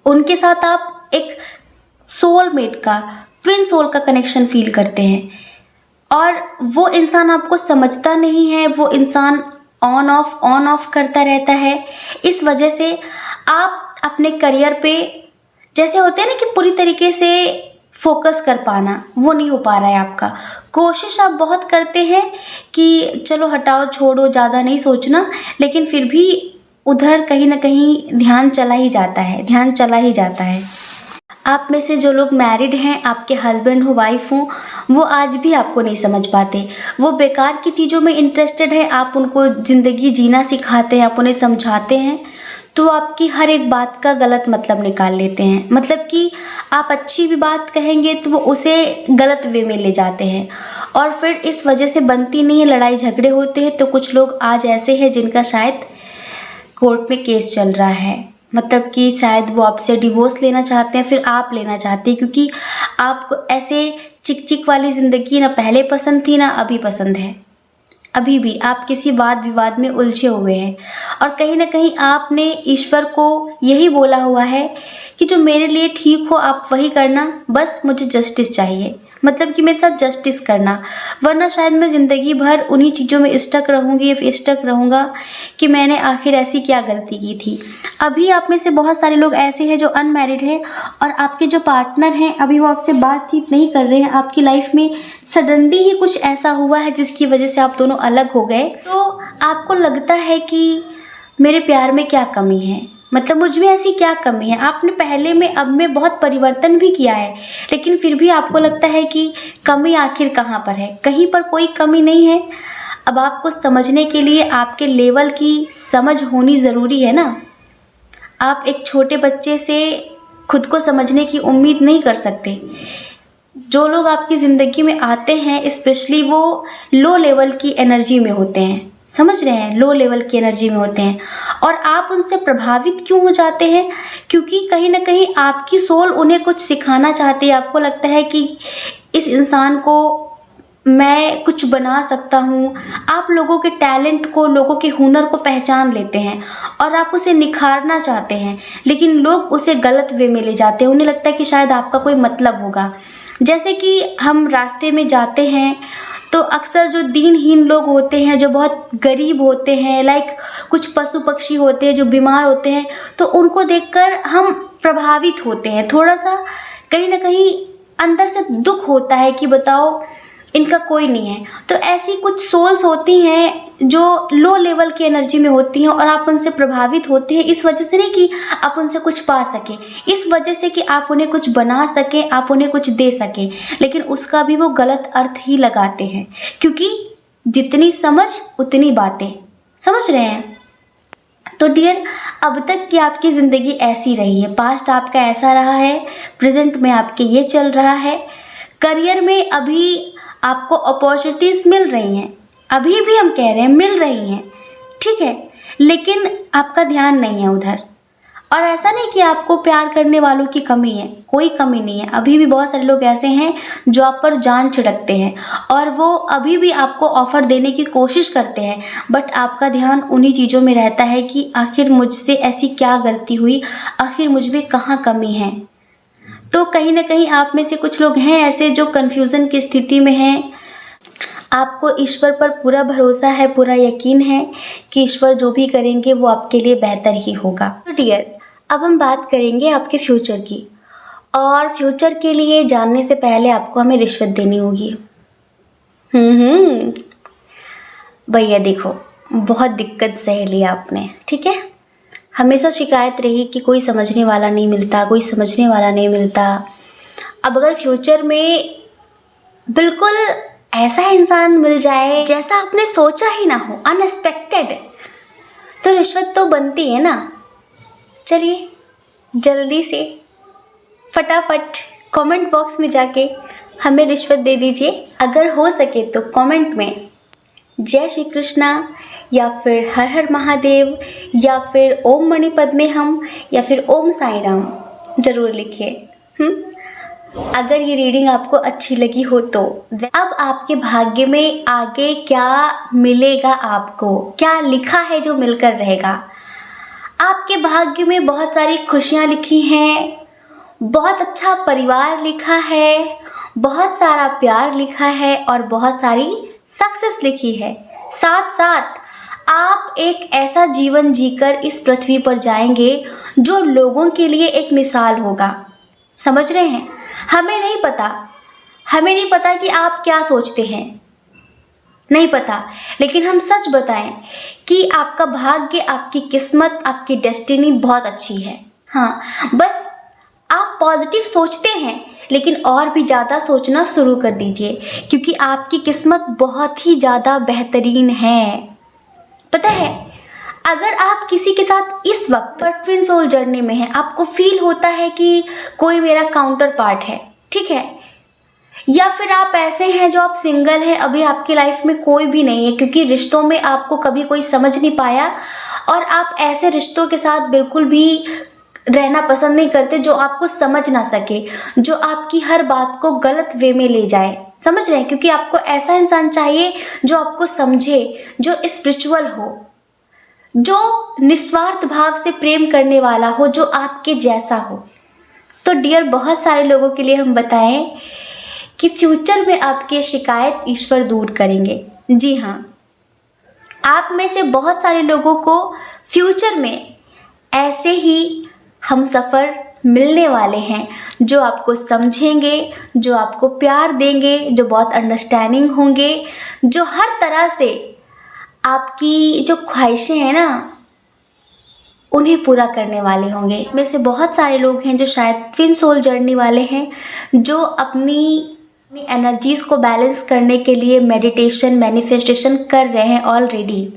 Speaker 1: उनके साथ आप एक सोलमेट का, ट्विन सोल का कनेक्शन फील करते हैं, और वो इंसान आपको समझता नहीं है, वो इंसान ऑन ऑफ करता रहता है। इस वजह से आप अपने करियर पे, जैसे होते हैं ना कि पूरी तरीके से फोकस कर पाना, वो नहीं हो पा रहा है आपका। कोशिश आप बहुत करते हैं कि चलो हटाओ छोड़ो, ज़्यादा नहीं सोचना, लेकिन फिर भी उधर कहीं ना कहीं ध्यान चला ही जाता है। आप में से जो लोग मैरिड हैं, आपके हस्बैंड हो, वाइफ हो, वो आज भी आपको नहीं समझ पाते। वो बेकार की चीज़ों में इंटरेस्टेड है, आप उनको ज़िंदगी जीना सिखाते हैं, आप उन्हें समझाते हैं, तो आपकी हर एक बात का गलत मतलब निकाल लेते हैं। मतलब कि आप अच्छी भी बात कहेंगे तो वो उसे गलत वे में ले जाते हैं, और फिर इस वजह से बनती नहीं है, लड़ाई झगड़े होते हैं। तो कुछ लोग आज ऐसे हैं जिनका शायद कोर्ट में केस चल रहा है, मतलब कि शायद वो आपसे डिवोर्स लेना चाहते हैं, फिर आप लेना चाहते हैं, क्योंकि आपको ऐसे चिक चिक वाली ज़िंदगी ना पहले पसंद थी ना अभी पसंद है। अभी भी आप किसी वाद विवाद में उलझे हुए हैं, और कहीं ना कहीं आपने ईश्वर को यही बोला हुआ है कि जो मेरे लिए ठीक हो आप वही करना, बस मुझे जस्टिस चाहिए, मतलब कि मेरे साथ जस्टिस करना, वरना शायद मैं ज़िंदगी भर उन्हीं चीज़ों में स्टक रहूँगा कि मैंने आखिर ऐसी क्या गलती की थी। अभी आप में से बहुत सारे लोग ऐसे हैं जो अनमैरिड हैं, और आपके जो पार्टनर हैं अभी वो आपसे बातचीत नहीं कर रहे हैं। आपकी लाइफ में सडनली ही कुछ ऐसा हुआ है जिसकी वजह से आप दोनों अलग हो गए। तो आपको लगता है कि मेरे प्यार में क्या कमी है, मतलब मुझ में ऐसी क्या कमी है। आपने पहले में अब में बहुत परिवर्तन भी किया है, लेकिन फिर भी आपको लगता है कि कमी आखिर कहाँ पर है। कहीं पर कोई कमी नहीं है। अब आपको समझने के लिए आपके लेवल की समझ होनी ज़रूरी है ना। आप एक छोटे बच्चे से खुद को समझने की उम्मीद नहीं कर सकते। जो लोग आपकी ज़िंदगी में आते हैं स्पेशली वो लो लेवल की एनर्जी में होते हैं, समझ रहे हैं, लो लेवल की एनर्जी में होते हैं, और आप उनसे प्रभावित क्यों हो जाते हैं, क्योंकि कहीं ना कहीं आपकी सोल उन्हें कुछ सिखाना चाहती है। आपको लगता है कि इस इंसान को मैं कुछ बना सकता हूँ। आप लोगों के टैलेंट को, लोगों के हुनर को पहचान लेते हैं और आप उसे निखारना चाहते हैं, लेकिन लोग उसे गलत वे में ले जाते हैं। उन्हें लगता है कि शायद आपका कोई मतलब होगा। जैसे कि हम रास्ते में जाते हैं तो अक्सर जो दीनहीन लोग होते हैं, जो बहुत गरीब होते हैं, लाइक कुछ पशु पक्षी होते हैं जो बीमार होते हैं, तो उनको देखकर हम प्रभावित होते हैं। थोड़ा सा कहीं ना कहीं अंदर से दुख होता है कि बताओ इनका कोई नहीं है। तो ऐसी कुछ सोल्स होती हैं जो लो लेवल की एनर्जी में होती हैं और आप उनसे प्रभावित होते हैं। इस वजह से नहीं कि आप उनसे कुछ पा सकें, इस वजह से कि आप उन्हें कुछ बना सकें, आप उन्हें कुछ दे सकें, लेकिन उसका भी वो गलत अर्थ ही लगाते हैं, क्योंकि जितनी समझ उतनी बातें, समझ रहे हैं। तो डियर, अब तक की आपकी ज़िंदगी ऐसी रही है, पास्ट आपका ऐसा रहा है, प्रेजेंट में आपके ये चल रहा है। करियर में अभी आपको अपॉर्चुनिटीज़ मिल रही हैं, अभी भी हम कह रहे हैं मिल रही हैं, ठीक है, लेकिन आपका ध्यान नहीं है उधर। और ऐसा नहीं कि आपको प्यार करने वालों की कमी है, कोई कमी नहीं है। अभी भी बहुत सारे लोग ऐसे हैं जो आप पर जान छिड़कते हैं और वो अभी भी आपको ऑफ़र देने की कोशिश करते हैं, बट आपका ध्यान उन्हीं चीज़ों में रहता है कि आखिर मुझसे ऐसी क्या गलती हुई, आखिर मुझ में कहाँ कमी है। तो कहीं ना कहीं आप में से कुछ लोग हैं ऐसे जो कन्फ्यूज़न की स्थिति में हैं, आपको ईश्वर पर पूरा भरोसा है, पूरा यकीन है कि ईश्वर जो भी करेंगे वो आपके लिए बेहतर ही होगा। तो डियर, अब हम बात करेंगे आपके फ्यूचर की, और फ्यूचर के लिए जानने से पहले आपको हमें रिश्वत देनी होगी। भैया देखो, बहुत दिक्कत सह लिया आपने, ठीक है। हमेशा शिकायत रही कि कोई समझने वाला नहीं मिलता, कोई समझने वाला नहीं मिलता। अब अगर फ्यूचर में बिल्कुल ऐसा इंसान मिल जाए जैसा आपने सोचा ही ना हो, अनएक्सपेक्टेड, तो रिश्वत तो बनती है ना। चलिए जल्दी से फटाफट कमेंट बॉक्स में जाके हमें रिश्वत दे दीजिए। अगर हो सके तो कमेंट में जय श्री कृष्णा, या फिर हर हर महादेव, या फिर ओम मणि पद्मे हम, या फिर ओम साई राम जरूर लिखिए। अगर ये रीडिंग आपको अच्छी लगी हो तो अब आपके भाग्य में आगे क्या मिलेगा, आपको क्या लिखा है जो मिलकर रहेगा। आपके भाग्य में बहुत सारी खुशियाँ लिखी हैं, बहुत अच्छा परिवार लिखा है, बहुत सारा प्यार लिखा है, और बहुत सारी सक्सेस लिखी है। साथ साथ आप एक ऐसा जीवन जीकर इस पृथ्वी पर जाएंगे जो लोगों के लिए एक मिसाल होगा। समझ रहे हैं? हमें नहीं पता कि आप क्या सोचते हैं, नहीं पता, लेकिन हम सच बताएं कि आपका भाग्य, आपकी किस्मत, आपकी डेस्टिनी बहुत अच्छी है। हाँ, बस आप पॉजिटिव सोचते हैं, लेकिन और भी ज़्यादा सोचना शुरू कर दीजिए, क्योंकि आपकी किस्मत बहुत ही ज़्यादा बेहतरीन है। पता है, अगर आप किसी के साथ इस वक्त ट्विन सोल जर्नी में हैं, आपको फील होता है कि कोई मेरा काउंटर पार्ट है, ठीक है, या फिर आप ऐसे हैं जो आप सिंगल हैं, अभी आपकी लाइफ में कोई भी नहीं है, क्योंकि रिश्तों में आपको कभी कोई समझ नहीं पाया, और आप ऐसे रिश्तों के साथ बिल्कुल भी रहना पसंद नहीं करते जो आपको समझ ना सके, जो आपकी हर बात को गलत वे में ले जाए। समझ रहे हैं? क्योंकि आपको ऐसा इंसान चाहिए जो आपको समझे, जो स्पिरिचुअल हो, जो निस्वार्थ भाव से प्रेम करने वाला हो, जो आपके जैसा हो। तो डियर, बहुत सारे लोगों के लिए हम बताएं कि फ्यूचर में आपकी शिकायत ईश्वर दूर करेंगे। जी हाँ, आप में से बहुत सारे लोगों को फ्यूचर में ऐसे ही हम सफ़र मिलने वाले हैं जो आपको समझेंगे, जो आपको प्यार देंगे, जो बहुत अंडरस्टैंडिंग होंगे, जो हर तरह से आपकी जो ख्वाहिशें हैं ना उन्हें पूरा करने वाले होंगे। में से बहुत सारे लोग हैं जो शायद ट्विन सोल जर्नी वाले हैं, जो अपनी एनर्जीज़ को बैलेंस करने के लिए मेडिटेशन, मैनिफेस्टेशन कर रहे हैं ऑलरेडी,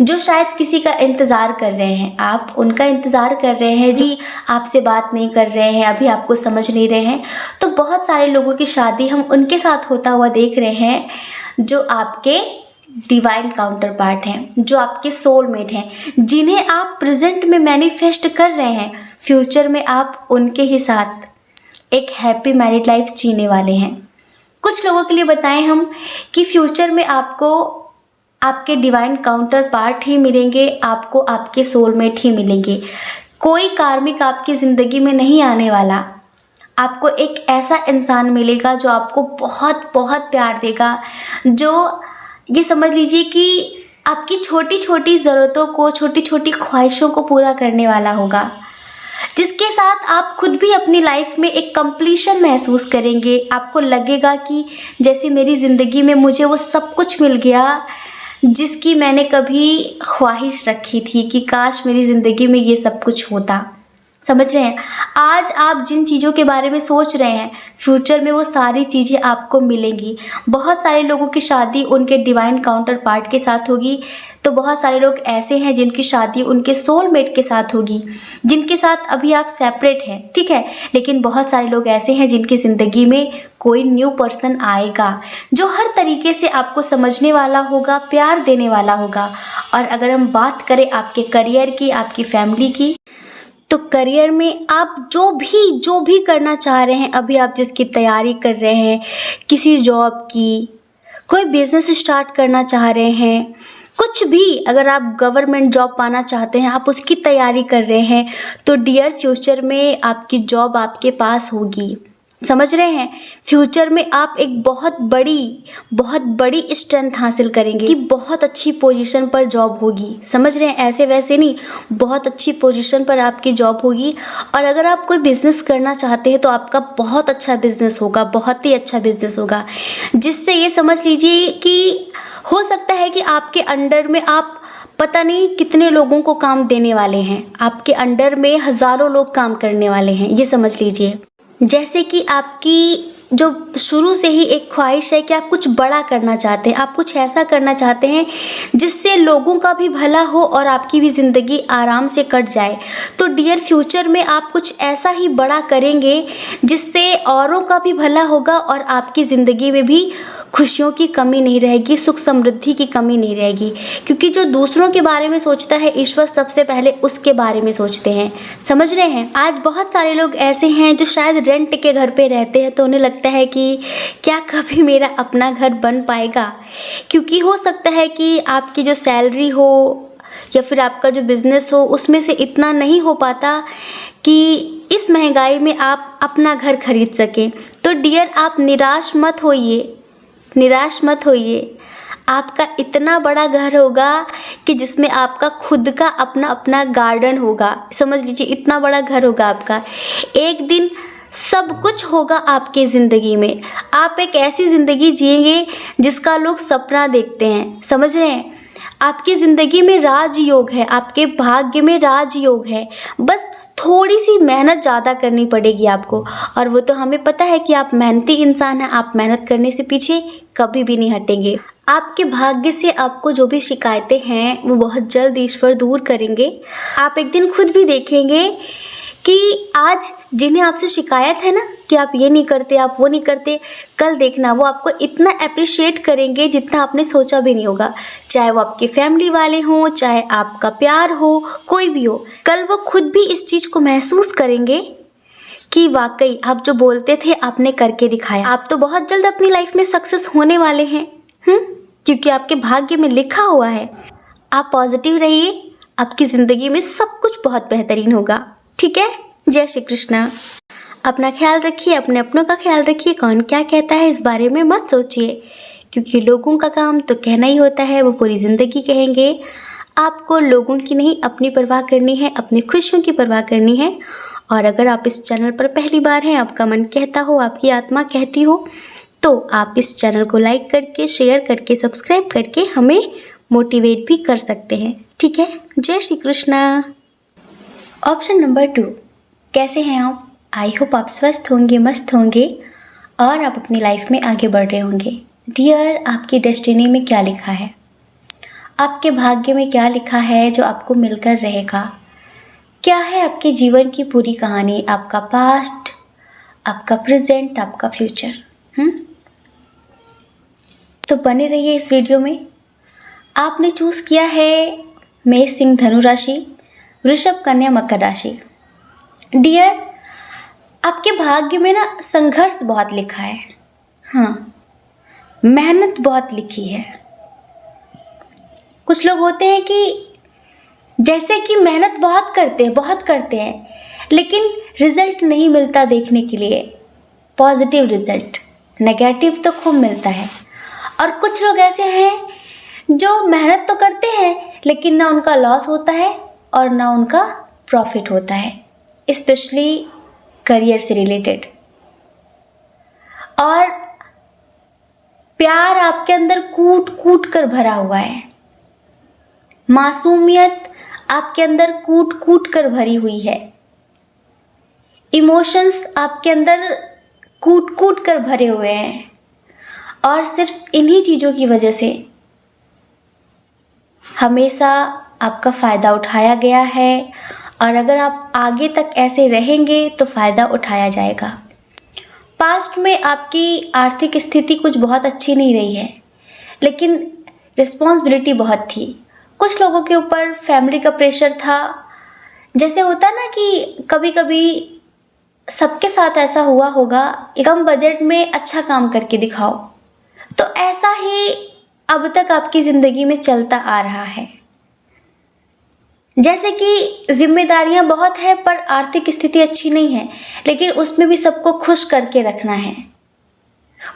Speaker 1: जो शायद किसी का इंतज़ार कर रहे हैं। आप उनका इंतज़ार कर रहे हैं, जी आपसे बात नहीं कर रहे हैं, अभी आपको समझ नहीं रहे हैं। तो बहुत सारे लोगों की शादी हम उनके साथ होता हुआ देख रहे हैं जो आपके डिवाइन काउंटर पार्ट हैं, जो आपके सोलमेट हैं, जिन्हें आप प्रेजेंट में मैनिफेस्ट कर रहे हैं। फ्यूचर में आप उनके ही साथ एक हैप्पी मैरिड लाइफ जीने वाले हैं। कुछ लोगों के लिए बताएं हम कि फ्यूचर में आपको आपके डिवाइन काउंटर पार्ट ही मिलेंगे, आपको आपके सोलमेट ही मिलेंगे। कोई कार्मिक आपकी ज़िंदगी में नहीं आने वाला। आपको एक ऐसा इंसान मिलेगा जो आपको बहुत बहुत प्यार देगा, जो ये समझ लीजिए कि आपकी छोटी छोटी ज़रूरतों को, छोटी छोटी ख्वाहिशों को पूरा करने वाला होगा, जिसके साथ आप खुद भी अपनी लाइफ में एक कंप्लीशन महसूस करेंगे। आपको लगेगा कि जैसे मेरी ज़िंदगी में मुझे वो सब कुछ मिल गया जिसकी मैंने कभी ख्वाहिश रखी थी कि काश मेरी ज़िंदगी में ये सब कुछ होता। समझ रहे हैं? आज आप जिन चीज़ों के बारे में सोच रहे हैं, फ्यूचर में वो सारी चीज़ें आपको मिलेंगी। बहुत सारे लोगों की शादी उनके डिवाइन काउंटर पार्ट के साथ होगी, तो बहुत सारे लोग ऐसे हैं जिनकी शादी उनके सोलमेट के साथ होगी, जिनके साथ अभी आप सेपरेट हैं, ठीक है। लेकिन बहुत सारे लोग ऐसे हैं जिनकी ज़िंदगी में कोई न्यू पर्सन आएगा जो हर तरीके से आपको समझने वाला होगा, प्यार देने वाला होगा। और अगर हम बात करें आपके करियर की, आपकी फैमिली की, तो करियर में आप जो भी करना चाह रहे हैं, अभी आप जिसकी तैयारी कर रहे हैं, किसी जॉब की, कोई बिज़नेस स्टार्ट करना चाह रहे हैं, कुछ भी, अगर आप गवर्नमेंट जॉब पाना चाहते हैं, आप उसकी तैयारी कर रहे हैं, तो डियर फ्यूचर में आपकी जॉब आपके पास होगी। समझ रहे हैं? फ्यूचर में आप एक बहुत बड़ी स्ट्रेंथ हासिल करेंगे कि बहुत अच्छी पोजीशन पर जॉब होगी। समझ रहे हैं? ऐसे वैसे नहीं, बहुत अच्छी पोजीशन पर आपकी जॉब होगी। और अगर आप कोई बिज़नेस करना चाहते हैं तो आपका बहुत अच्छा बिज़नेस होगा, बहुत ही अच्छा बिज़नेस होगा, जिससे ये समझ लीजिए कि हो सकता है कि आपके अंडर में आप पता नहीं कितने लोगों को काम देने वाले हैं। आपके अंडर में हज़ारों लोग काम करने वाले हैं, ये समझ लीजिए। जैसे कि आपकी जो शुरू से ही एक ख्वाहिश है कि आप कुछ बड़ा करना चाहते हैं, आप कुछ ऐसा करना चाहते हैं जिससे लोगों का भी भला हो और आपकी भी ज़िंदगी आराम से कट जाए। तो डियर फ्यूचर में आप कुछ ऐसा ही बड़ा करेंगे जिससे औरों का भी भला होगा और आपकी ज़िंदगी में भी खुशियों की कमी नहीं रहेगी, सुख समृद्धि की कमी नहीं रहेगी। क्योंकि जो दूसरों के बारे में सोचता है, ईश्वर सबसे पहले उसके बारे में सोचते हैं। समझ रहे हैं? आज बहुत सारे लोग ऐसे हैं जो शायद रेंट के घर पे रहते हैं, तो उन्हें लगता है कि क्या कभी मेरा अपना घर बन पाएगा? क्योंकि हो सकता है कि आपकी जो सैलरी हो या फिर आपका जो बिज़नेस हो, उसमें से इतना नहीं हो पाता कि इस महंगाई में आप अपना घर खरीद सकें। तो डियर, आप निराश मत होइए, निराश मत होइए। आपका इतना बड़ा घर होगा कि जिसमें आपका खुद का अपना गार्डन होगा। समझ लीजिए, इतना बड़ा घर होगा आपका। एक दिन सब कुछ होगा आपकी ज़िंदगी में। आप एक ऐसी ज़िंदगी जिएंगे जिसका लोग सपना देखते हैं। समझ रहे हैं? आपकी ज़िंदगी में राजयोग है, आपके भाग्य में राजयोग है। बस थोड़ी सी मेहनत ज़्यादा करनी पड़ेगी आपको, और वो तो हमें पता है कि आप मेहनती इंसान हैं। आप मेहनत करने से पीछे कभी भी नहीं हटेंगे। आपके भाग्य से आपको जो भी शिकायतें हैं वो बहुत जल्द ईश्वर दूर करेंगे। आप एक दिन खुद भी देखेंगे कि आज जिन्हें आपसे शिकायत है ना कि आप ये नहीं करते, आप वो नहीं करते, कल देखना वो आपको इतना अप्रिशिएट करेंगे जितना आपने सोचा भी नहीं होगा। चाहे वो आपके फैमिली वाले हों, चाहे आपका प्यार हो, कोई भी हो, कल वो खुद भी इस चीज़ को महसूस करेंगे कि वाकई आप जो बोलते थे आपने करके दिखाया। आप तो बहुत जल्द अपनी लाइफ में सक्सेस होने वाले हैं, क्योंकि आपके भाग्य में लिखा हुआ है। आप पॉजिटिव रहिए, आपकी ज़िंदगी में सब कुछ बहुत बेहतरीन होगा। ठीक है? जय श्री कृष्णा। अपना ख्याल रखिए, अपने अपनों का ख्याल रखिए। कौन क्या कहता है इस बारे में मत सोचिए, क्योंकि लोगों का काम तो कहना ही होता है, वो पूरी ज़िंदगी कहेंगे। आपको लोगों की नहीं, अपनी परवाह करनी है, अपनी खुशियों की परवाह करनी है। और अगर आप इस चैनल पर पहली बार हैं, आपका मन कहता हो, आपकी आत्मा कहती हो, तो आप इस चैनल को लाइक करके, शेयर करके, सब्सक्राइब करके हमें मोटिवेट भी कर सकते हैं। ठीक है? जय श्री कृष्णा। ऑप्शन नंबर 2, कैसे हैं आप? आई होप आप स्वस्थ होंगे, मस्त होंगे और आप अपनी लाइफ में आगे बढ़ रहे होंगे। डियर, आपकी डेस्टिनी में क्या लिखा है? आपके भाग्य में क्या लिखा है जो आपको मिलकर रहेगा? क्या है आपके जीवन की पूरी कहानी? आपका पास्ट, आपका प्रेजेंट, आपका फ्यूचर। तो बने रहिए इस वीडियो में। आपने चूज़ किया है मेष, सिंह, धनु राशि, वृषभ, कन्या, मकर राशि। डियर, आपके भाग्य में ना संघर्ष बहुत लिखा है। हाँ, मेहनत बहुत लिखी है। कुछ लोग होते हैं कि जैसे कि मेहनत बहुत करते हैं, लेकिन रिजल्ट नहीं मिलता देखने के लिए, पॉजिटिव रिजल्ट। नेगेटिव तो खूब मिलता है। और कुछ लोग ऐसे हैं जो मेहनत तो करते हैं लेकिन ना उनका लॉस होता है और ना उनका प्रॉफिट होता है, स्पेशली करियर से रिलेटेड। और प्यार आपके अंदर कूट कूट कर भरा हुआ है, मासूमियत आपके अंदर कूट कूट कर भरी हुई है, इमोशंस आपके अंदर कूट कूट कर भरे हुए हैं। और सिर्फ इन्हीं चीज़ों की वजह से हमेशा आपका फ़ायदा उठाया गया है, और अगर आप आगे तक ऐसे रहेंगे तो फ़ायदा उठाया जाएगा। पास्ट में आपकी आर्थिक स्थिति कुछ बहुत अच्छी नहीं रही है, लेकिन रिस्पॉन्सिबिलिटी बहुत थी। कुछ लोगों के ऊपर फैमिली का प्रेशर था। जैसे होता है ना कि कभी कभी सबके साथ ऐसा हुआ होगा, कम बजट में अच्छा काम करके दिखाओ। तो ऐसा ही अब तक आपकी ज़िंदगी में चलता आ रहा है। जैसे कि जिम्मेदारियां बहुत है पर आर्थिक स्थिति अच्छी नहीं है, लेकिन उसमें भी सबको खुश करके रखना है।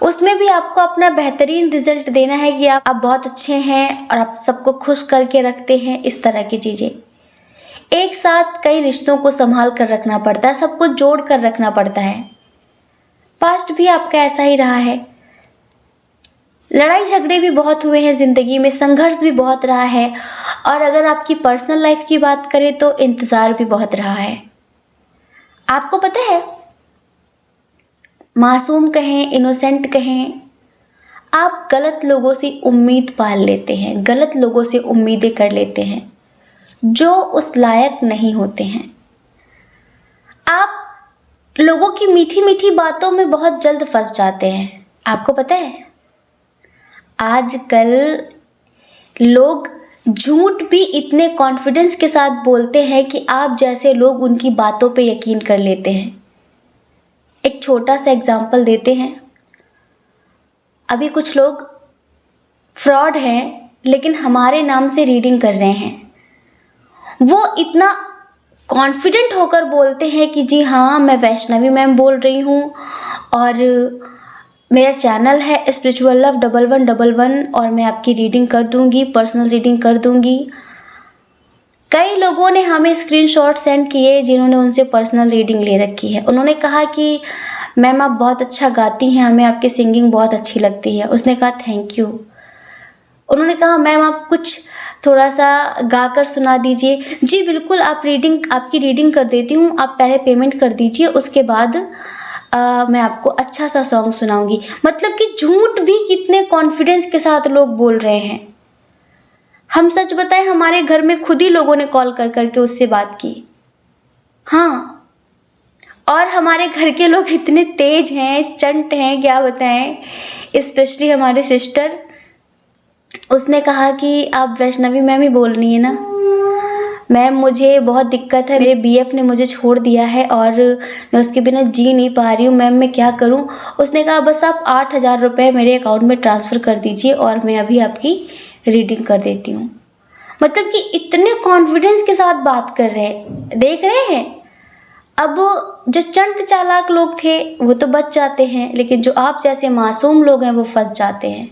Speaker 1: उसमें भी आपको अपना बेहतरीन रिजल्ट देना है कि आप बहुत अच्छे हैं और आप सबको खुश करके रखते हैं। इस तरह की चीज़ें एक साथ कई रिश्तों को संभाल कर रखना पड़ता है, सबको जोड़ कर रखना पड़ता है। पास्ट भी आपका ऐसा ही रहा है, लड़ाई झगड़े भी बहुत हुए हैं ज़िंदगी में, संघर्ष भी बहुत रहा है, और अगर आपकी पर्सनल लाइफ की बात करें तो इंतज़ार भी बहुत रहा है। आपको पता है, मासूम कहें, इनोसेंट कहें, आप गलत लोगों से उम्मीद पाल लेते हैं, गलत लोगों से उम्मीदें कर लेते हैं जो उस लायक नहीं होते हैं। आप लोगों की मीठी मीठी बातों में बहुत जल्द फंस जाते हैं। आपको पता है, आजकल लोग झूठ भी इतने कॉन्फिडेंस के साथ बोलते हैं कि आप जैसे लोग उनकी बातों पे यकीन कर लेते हैं। एक छोटा सा एग्जाम्पल देते हैं। अभी कुछ लोग फ्रॉड हैं लेकिन हमारे नाम से रीडिंग कर रहे हैं। वो इतना कॉन्फिडेंट होकर बोलते हैं कि जी हाँ, मैं वैष्णवी मैम बोल रही हूँ और मेरा चैनल है स्पिरिचुअल लव 1111 और मैं आपकी रीडिंग कर दूँगी, पर्सनल रीडिंग कर दूँगी। कई लोगों ने हमें स्क्रीनशॉट सेंड किए जिन्होंने उनसे पर्सनल रीडिंग ले रखी है। उन्होंने कहा कि मैम आप बहुत अच्छा गाती हैं, हमें आपकी सिंगिंग बहुत अच्छी लगती है। उसने कहा थैंक यू। उन्होंने कहा मैम आप कुछ थोड़ा सा गाकर सुना दीजिए। जी बिल्कुल, आपकी रीडिंग कर देती हूँ, आप पहले पेमेंट कर दीजिए, उसके बाद मैं आपको अच्छा सा सॉन्ग सुनाऊंगी। मतलब कि झूठ भी कितने कॉन्फिडेंस के साथ लोग बोल रहे हैं। हम सच बताएं, हमारे घर में खुद ही लोगों ने कॉल कर करके उससे बात की। हाँ, और हमारे घर के लोग इतने तेज हैं, चंट हैं, क्या बताएं। स्पेशली हमारी सिस्टर, उसने कहा कि आप वैष्णवी मैम ही बोल रही है ना। मैम मुझे बहुत दिक्कत है, मेरे बीएफ ने मुझे छोड़ दिया है और मैं उसके बिना जी नहीं पा रही हूँ। मैम मैं क्या करूँ। उसने कहा बस आप 8,000 रुपये मेरे अकाउंट में ट्रांसफ़र कर दीजिए और मैं अभी आपकी रीडिंग कर देती हूँ। मतलब कि इतने कॉन्फिडेंस के साथ बात कर रहे हैं, देख रहे हैं। अब जो चंट चालाक लोग थे वो तो बच जाते हैं, लेकिन जो आप जैसे मासूम लोग हैं वो फंस जाते हैं।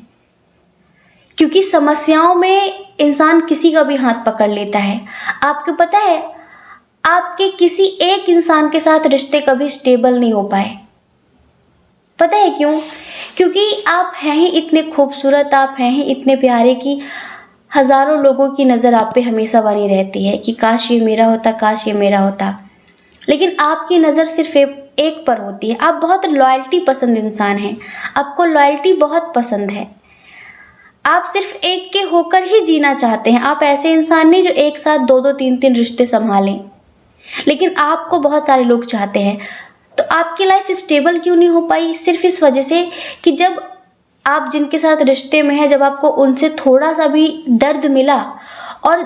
Speaker 1: क्योंकि समस्याओं में इंसान किसी का भी हाथ पकड़ लेता है। आपको पता है, आपके किसी एक इंसान के साथ रिश्ते कभी स्टेबल नहीं हो पाए। पता है क्यों? क्योंकि आप हैं ही इतने खूबसूरत, आप हैं ही इतने प्यारे कि हज़ारों लोगों की नज़र आप पे हमेशा बनी रहती है कि काश ये मेरा होता, काश ये मेरा होता। लेकिन आपकी नज़र सिर्फ एक पर होती है। आप बहुत लॉयल्टी पसंद इंसान हैं, आपको लॉयल्टी बहुत पसंद है। आप सिर्फ एक के होकर ही जीना चाहते हैं। आप ऐसे इंसान नहीं जो एक साथ 2-2, 3-3 रिश्ते संभालें, लेकिन आपको बहुत सारे लोग चाहते हैं। तो आपकी लाइफ स्टेबल क्यों नहीं हो पाई? सिर्फ इस वजह से कि जब आप जिनके साथ रिश्ते में हैं, जब आपको उनसे थोड़ा सा भी दर्द मिला और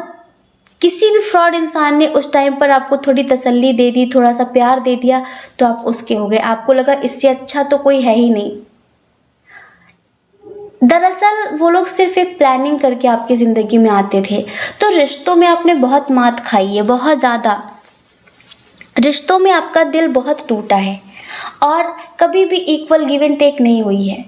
Speaker 1: किसी भी फ्रॉड इंसान ने उस टाइम पर आपको थोड़ी तसल्ली दे दी, थोड़ा सा प्यार दे दिया, तो आप उसके हो गए। आपको लगा इससे अच्छा तो कोई है ही नहीं। दरअसल वो लोग सिर्फ एक प्लानिंग करके आपकी ज़िंदगी में आते थे। तो रिश्तों में आपने बहुत मात खाई है, बहुत ज़्यादा। रिश्तों में आपका दिल बहुत टूटा है और कभी भी इक्वल गिव एंड टेक नहीं हुई है।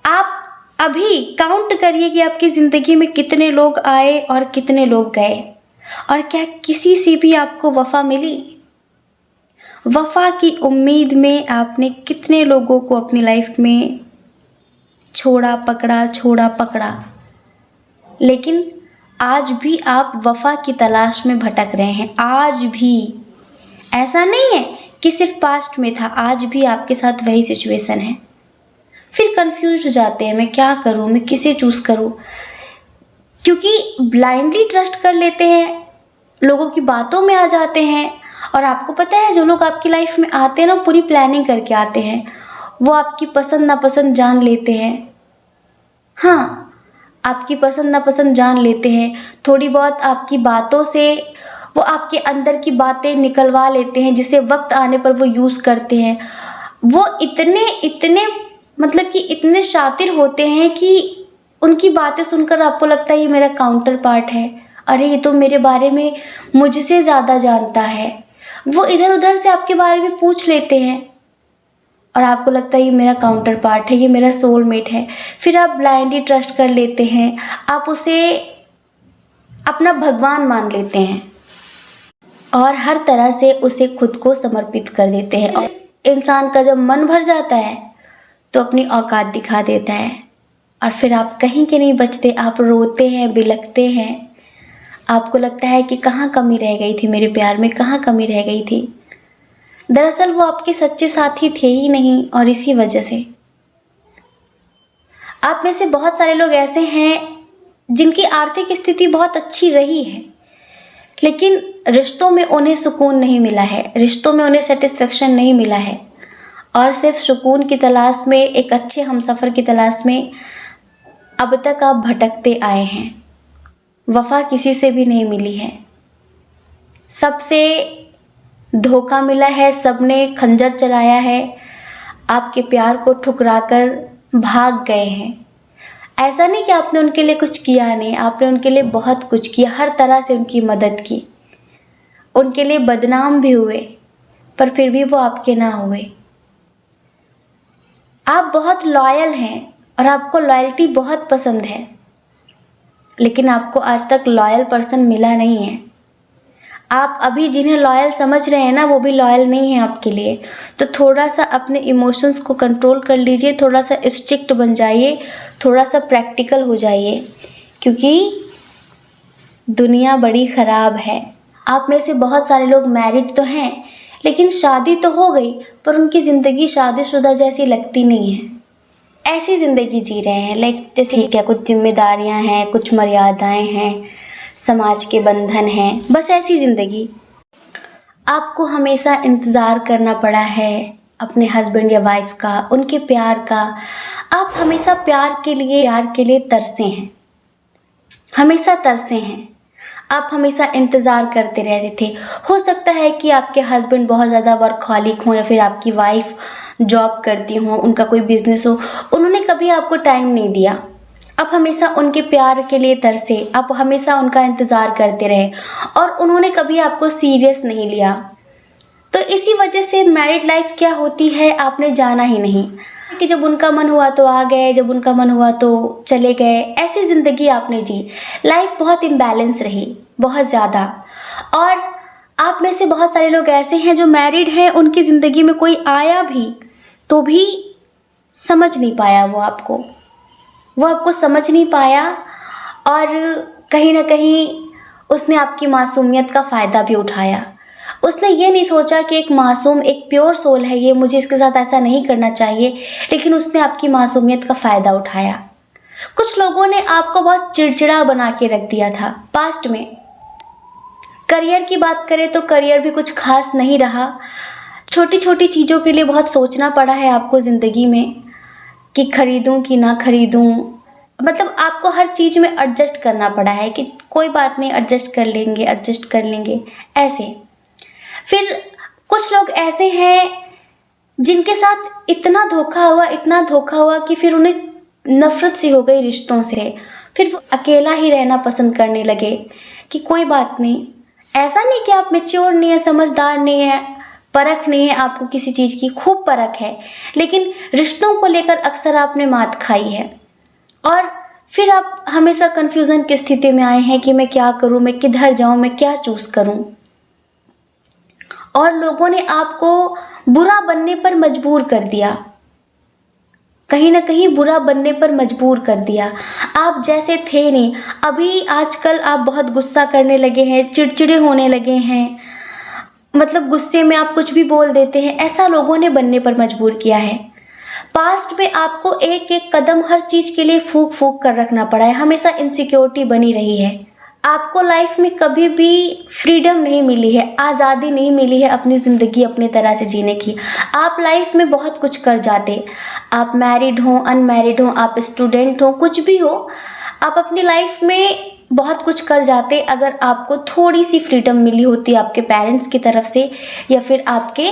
Speaker 1: आप अभी काउंट करिए कि आपकी ज़िंदगी में कितने लोग आए और कितने लोग गए, और क्या किसी से भी आपको वफ़ा मिली? वफ़ा की उम्मीद में आपने कितने लोगों को अपनी लाइफ में छोड़ा पकड़ा, लेकिन आज भी आप वफ़ा की तलाश में भटक रहे हैं। आज भी ऐसा नहीं है कि सिर्फ पास्ट में था, आज भी आपके साथ वही सिचुएशन है। फिर कंफ्यूज हो जाते हैं, मैं क्या करूं, मैं किसे चूज़ करूं, क्योंकि ब्लाइंडली ट्रस्ट कर लेते हैं, लोगों की बातों में आ जाते हैं। और आपको पता है, जो लोग आपकी लाइफ में आते हैं ना, पूरी प्लानिंग करके आते हैं। वो आपकी पसंद नापसंद जान लेते हैं। हाँ, आपकी पसंद नापसंद जान लेते हैं। थोड़ी बहुत आपकी बातों से वो आपके अंदर की बातें निकलवा लेते हैं, जिसे वक्त आने पर वो यूज़ करते हैं। वो इतने मतलब कि इतने शातिर होते हैं कि उनकी बातें सुनकर आपको लगता है ये मेरा काउंटर पार्ट है, अरे ये तो मेरे बारे में मुझसे ज़्यादा जानता है। वो इधर उधर से आपके बारे में पूछ लेते हैं और आपको लगता है ये मेरा काउंटर पार्ट है, ये मेरा सोलमेट है। फिर आप ब्लाइंडली ट्रस्ट कर लेते हैं, आप उसे अपना भगवान मान लेते हैं और हर तरह से उसे खुद को समर्पित कर देते हैं। और इंसान का जब मन भर जाता है तो अपनी औकात दिखा देता है और फिर आप कहीं के नहीं बचते। आप रोते हैं, बिलखते हैं, आपको लगता है कि कहाँ कमी रह गई थी मेरे प्यार में, कहाँ कमी रह गई थी। दरअसल वो आपके सच्चे साथी थे ही नहीं और इसी वजह से आप में से बहुत सारे लोग ऐसे हैं जिनकी आर्थिक स्थिति बहुत अच्छी रही है, लेकिन रिश्तों में उन्हें सुकून नहीं मिला है, रिश्तों में उन्हें सेटिस्फेक्शन नहीं मिला है और सिर्फ सुकून की तलाश में, एक अच्छे हमसफ़र की तलाश में अब तक आप भटकते आए हैं। वफ़ा किसी से भी नहीं मिली है, सबसे धोखा मिला है, सबने खंजर चलाया है, आपके प्यार को ठुकराकर भाग गए हैं। ऐसा नहीं कि आपने उनके लिए कुछ किया नहीं, आपने उनके लिए बहुत कुछ किया, हर तरह से उनकी मदद की, उनके लिए बदनाम भी हुए, पर फिर भी वो आपके ना हुए। आप बहुत लॉयल हैं और आपको लॉयल्टी बहुत पसंद है, लेकिन आपको आज तक लॉयल पर्सन मिला नहीं है। आप अभी जिन्हें लॉयल समझ रहे हैं ना, वो भी लॉयल नहीं है आपके लिए। तो थोड़ा सा अपने इमोशंस को कंट्रोल कर लीजिए, थोड़ा सा स्ट्रिक्ट बन जाइए, थोड़ा सा प्रैक्टिकल हो जाइए, क्योंकि दुनिया बड़ी ख़राब है। आप में से बहुत सारे लोग मैरिड तो हैं, लेकिन शादी तो हो गई पर उनकी ज़िंदगी शादीशुदा जैसी लगती नहीं है। ऐसी ज़िंदगी जी रहे हैं लाइक जैसे क्या कुछ जिम्मेदारियां हैं, कुछ मर्यादाएं हैं, समाज के बंधन हैं, बस ऐसी ज़िंदगी। आपको हमेशा इंतज़ार करना पड़ा है अपने हस्बैंड या वाइफ का, उनके प्यार का। आप हमेशा प्यार के लिए तरसे हैं, हमेशा तरसे हैं। आप हमेशा इंतज़ार करते रहते थे। हो सकता है कि आपके हस्बैंड बहुत ज़्यादा वर्कहॉलिक हों या फिर आपकी वाइफ जॉब करती हों, उनका कोई बिजनेस हो, उन्होंने कभी आपको टाइम नहीं दिया। आप हमेशा उनके प्यार के लिए तरसे, आप हमेशा उनका इंतज़ार करते रहे और उन्होंने कभी आपको सीरियस नहीं लिया। तो इसी वजह से मैरिड लाइफ क्या होती है आपने जाना ही नहीं, कि जब उनका मन हुआ तो आ गए, जब उनका मन हुआ तो चले गए। ऐसी ज़िंदगी आपने जी। लाइफ बहुत इम्बैलेंस रही, बहुत ज़्यादा। और आप में से बहुत सारे लोग ऐसे हैं जो मैरिड हैं, उनकी ज़िंदगी में कोई आया भी तो भी समझ नहीं पाया, वो आपको समझ नहीं पाया और कहीं ना कहीं उसने आपकी मासूमियत का फ़ायदा भी उठाया। उसने ये नहीं सोचा कि एक मासूम, एक प्योर सोल है ये, मुझे इसके साथ ऐसा नहीं करना चाहिए, लेकिन उसने आपकी मासूमियत का फ़ायदा उठाया। कुछ लोगों ने आपको बहुत चिड़चिड़ा बना के रख दिया था पास्ट में। करियर की बात करें तो करियर भी कुछ खास नहीं रहा। छोटी छोटी चीज़ों के लिए बहुत सोचना पड़ा है आपको ज़िंदगी में कि खरीदूं कि ना खरीदूं। मतलब आपको हर चीज़ में एडजस्ट करना पड़ा है कि कोई बात नहीं, एडजस्ट कर लेंगे ऐसे। फिर कुछ लोग ऐसे हैं जिनके साथ इतना धोखा हुआ कि फिर उन्हें नफ़रत सी हो गई रिश्तों से। फिर वो अकेला ही रहना पसंद करने लगे कि कोई बात नहीं। ऐसा नहीं कि आप मैच्योर नहीं है, समझदार नहीं है, परख नहीं है आपको किसी चीज़ की, खूब परख है, लेकिन रिश्तों को लेकर अक्सर आपने मात खाई है और फिर आप हमेशा कन्फ्यूज़न की स्थिति में आए हैं कि मैं क्या करूं, मैं किधर जाऊं, मैं क्या चूज़ करूं। और लोगों ने आपको बुरा बनने पर मजबूर कर दिया, कहीं ना कहीं बुरा बनने पर मजबूर कर दिया। आप जैसे थे नहीं। अभी आजकल आप बहुत गुस्सा करने लगे हैं, चिड़चिड़े होने लगे हैं, मतलब गुस्से में आप कुछ भी बोल देते हैं। ऐसा लोगों ने बनने पर मजबूर किया है। पास्ट में आपको एक एक कदम हर चीज़ के लिए फूक फूक कर रखना पड़ा है, हमेशा इनसिक्योरिटी बनी रही है। आपको लाइफ में कभी भी फ्रीडम नहीं मिली है, आज़ादी नहीं मिली है अपनी ज़िंदगी अपने तरह से जीने की। आप लाइफ में बहुत कुछ कर जाते, आप मैरिड हों, अनमैरिड हों, आप स्टूडेंट हों, कुछ भी हो, आप अपनी लाइफ में बहुत कुछ कर जाते अगर आपको थोड़ी सी फ्रीडम मिली होती आपके पेरेंट्स की तरफ से या फिर आपके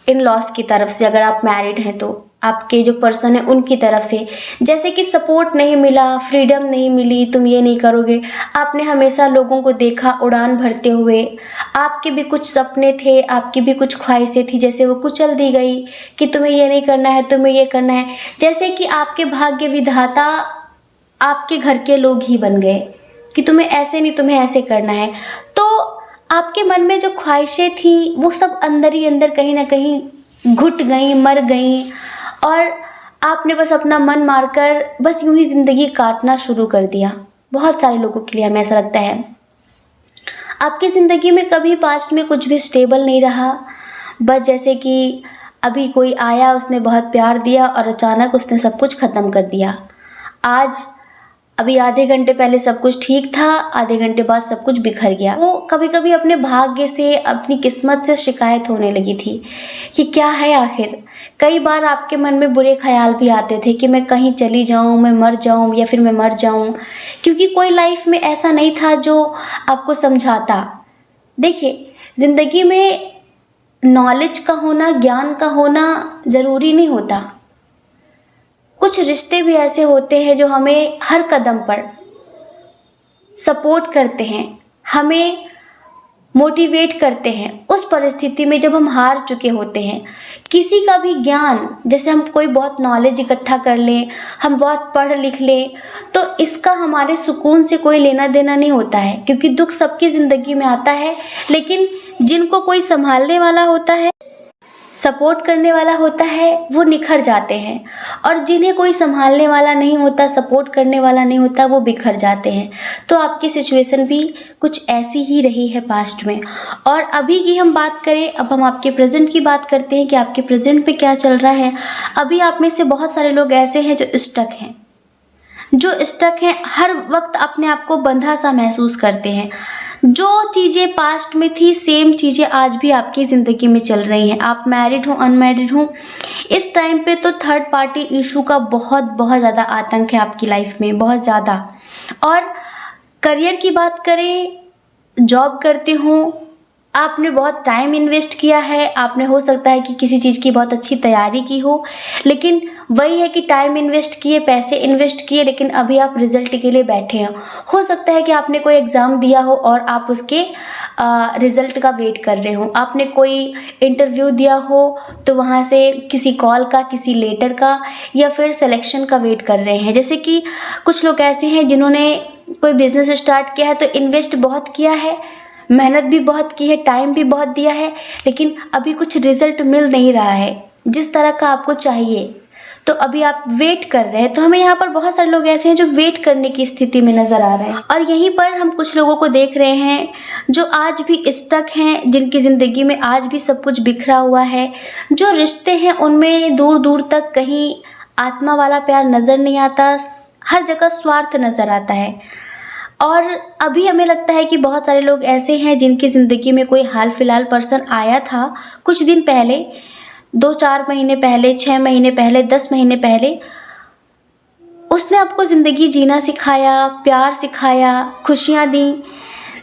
Speaker 1: इन लॉज की तरफ से। अगर आप मैरिड हैं तो आपके जो पर्सन है उनकी तरफ से, जैसे कि सपोर्ट नहीं मिला, फ्रीडम नहीं मिली, तुम ये नहीं करोगे। आपने हमेशा लोगों को देखा उड़ान भरते हुए, आपके भी कुछ सपने थे, आपकी भी कुछ ख्वाहिशें थी, जैसे वो कुचल दी गई कि तुम्हें ये नहीं करना है, तुम्हें ये करना है। जैसे कि आपके भाग्य विधाता आपके घर के लोग ही बन गए कि तुम्हें ऐसे नहीं, तुम्हें ऐसे करना है। तो आपके मन में जो ख्वाहिशें थी वो सब अंदर ही अंदर कहीं ना कहीं घुट गई, मर गई, और आपने बस अपना मन मारकर बस यूं ही ज़िंदगी काटना शुरू कर दिया। बहुत सारे लोगों के लिए हमें ऐसा लगता है। आपकी ज़िंदगी में कभी पास्ट में कुछ भी स्टेबल नहीं रहा, बस जैसे कि अभी कोई आया, उसने बहुत प्यार दिया और अचानक उसने सब कुछ ख़त्म कर दिया। आज अभी आधे घंटे पहले सब कुछ ठीक था, आधे घंटे बाद सब कुछ बिखर गया। वो कभी कभी अपने भाग्य से, अपनी किस्मत से शिकायत होने लगी थी कि क्या है आखिर। कई बार आपके मन में बुरे ख्याल भी आते थे कि मैं कहीं चली जाऊं, मैं मर जाऊं, या फिर मैं मर जाऊं, क्योंकि कोई लाइफ में ऐसा नहीं था जो आपको समझाता। देखिए, ज़िंदगी में नॉलेज का होना, ज्ञान का होना ज़रूरी नहीं होता। कुछ रिश्ते भी ऐसे होते हैं जो हमें हर कदम पर सपोर्ट करते हैं, हमें मोटिवेट करते हैं उस परिस्थिति में जब हम हार चुके होते हैं। किसी का भी ज्ञान, जैसे हम कोई बहुत नॉलेज इकट्ठा कर लें, हम बहुत पढ़ लिख लें, तो इसका हमारे सुकून से कोई लेना देना नहीं होता है, क्योंकि दुख सबकी ज़िंदगी में आता है। लेकिन जिनको कोई संभालने वाला होता है, सपोर्ट करने वाला होता है, वो निखर जाते हैं, और जिन्हें कोई संभालने वाला नहीं होता, सपोर्ट करने वाला नहीं होता, वो बिखर जाते हैं। तो आपकी सिचुएशन भी कुछ ऐसी ही रही है पास्ट में। और अभी की हम बात करें, अब हम आपके प्रेजेंट की बात करते हैं कि आपके प्रेजेंट पे क्या चल रहा है। अभी आप में से बहुत सारे लोग ऐसे हैं जो स्टक हैं, हर वक्त अपने आप को बंधा सा महसूस करते हैं। जो चीज़ें पास्ट में थी, सेम चीज़ें आज भी आपकी ज़िंदगी में चल रही हैं। आप मैरिड हो, अनमैरिड हो, इस टाइम पे तो थर्ड पार्टी इशू का बहुत ज़्यादा आतंक है आपकी लाइफ में, बहुत ज़्यादा। और करियर की बात करें, जॉब करते हो, आपने बहुत टाइम इन्वेस्ट किया है, आपने हो सकता है कि किसी चीज़ की बहुत अच्छी तैयारी की हो, लेकिन वही है कि टाइम इन्वेस्ट किए, पैसे इन्वेस्ट किए, लेकिन अभी आप रिज़ल्ट के लिए बैठे हो सकता है कि आपने कोई एग्ज़ाम दिया हो और आप उसके रिज़ल्ट का वेट कर रहे हो। आपने कोई इंटरव्यू दिया हो तो वहाँ से किसी कॉल का, किसी लेटर का, या फिर सिलेक्शन का वेट कर रहे हैं। जैसे कि कुछ लोग ऐसे हैं जिन्होंने कोई बिज़नेस स्टार्ट किया है, तो इन्वेस्ट बहुत किया है, मेहनत भी बहुत की है, टाइम भी बहुत दिया है, लेकिन अभी कुछ रिजल्ट मिल नहीं रहा है जिस तरह का आपको चाहिए, तो अभी आप वेट कर रहे हैं। तो हमें यहाँ पर बहुत सारे लोग ऐसे हैं जो वेट करने की स्थिति में नज़र आ रहे हैं। और यहीं पर हम कुछ लोगों को देख रहे हैं जो आज भी स्टक हैं, जिनकी ज़िंदगी में आज भी सब कुछ बिखरा हुआ है। जो रिश्ते हैं उनमें दूर दूर तक कहीं आत्मा वाला प्यार नज़र नहीं आता, हर जगह स्वार्थ नज़र आता है। और अभी हमें लगता है कि बहुत सारे लोग ऐसे हैं जिनकी ज़िंदगी में कोई हाल फिलहाल पर्सन आया था कुछ दिन पहले, 2-4 महीने पहले, 6 महीने पहले, 10 महीने पहले। उसने आपको ज़िंदगी जीना सिखाया, प्यार सिखाया, खुशियाँ दी।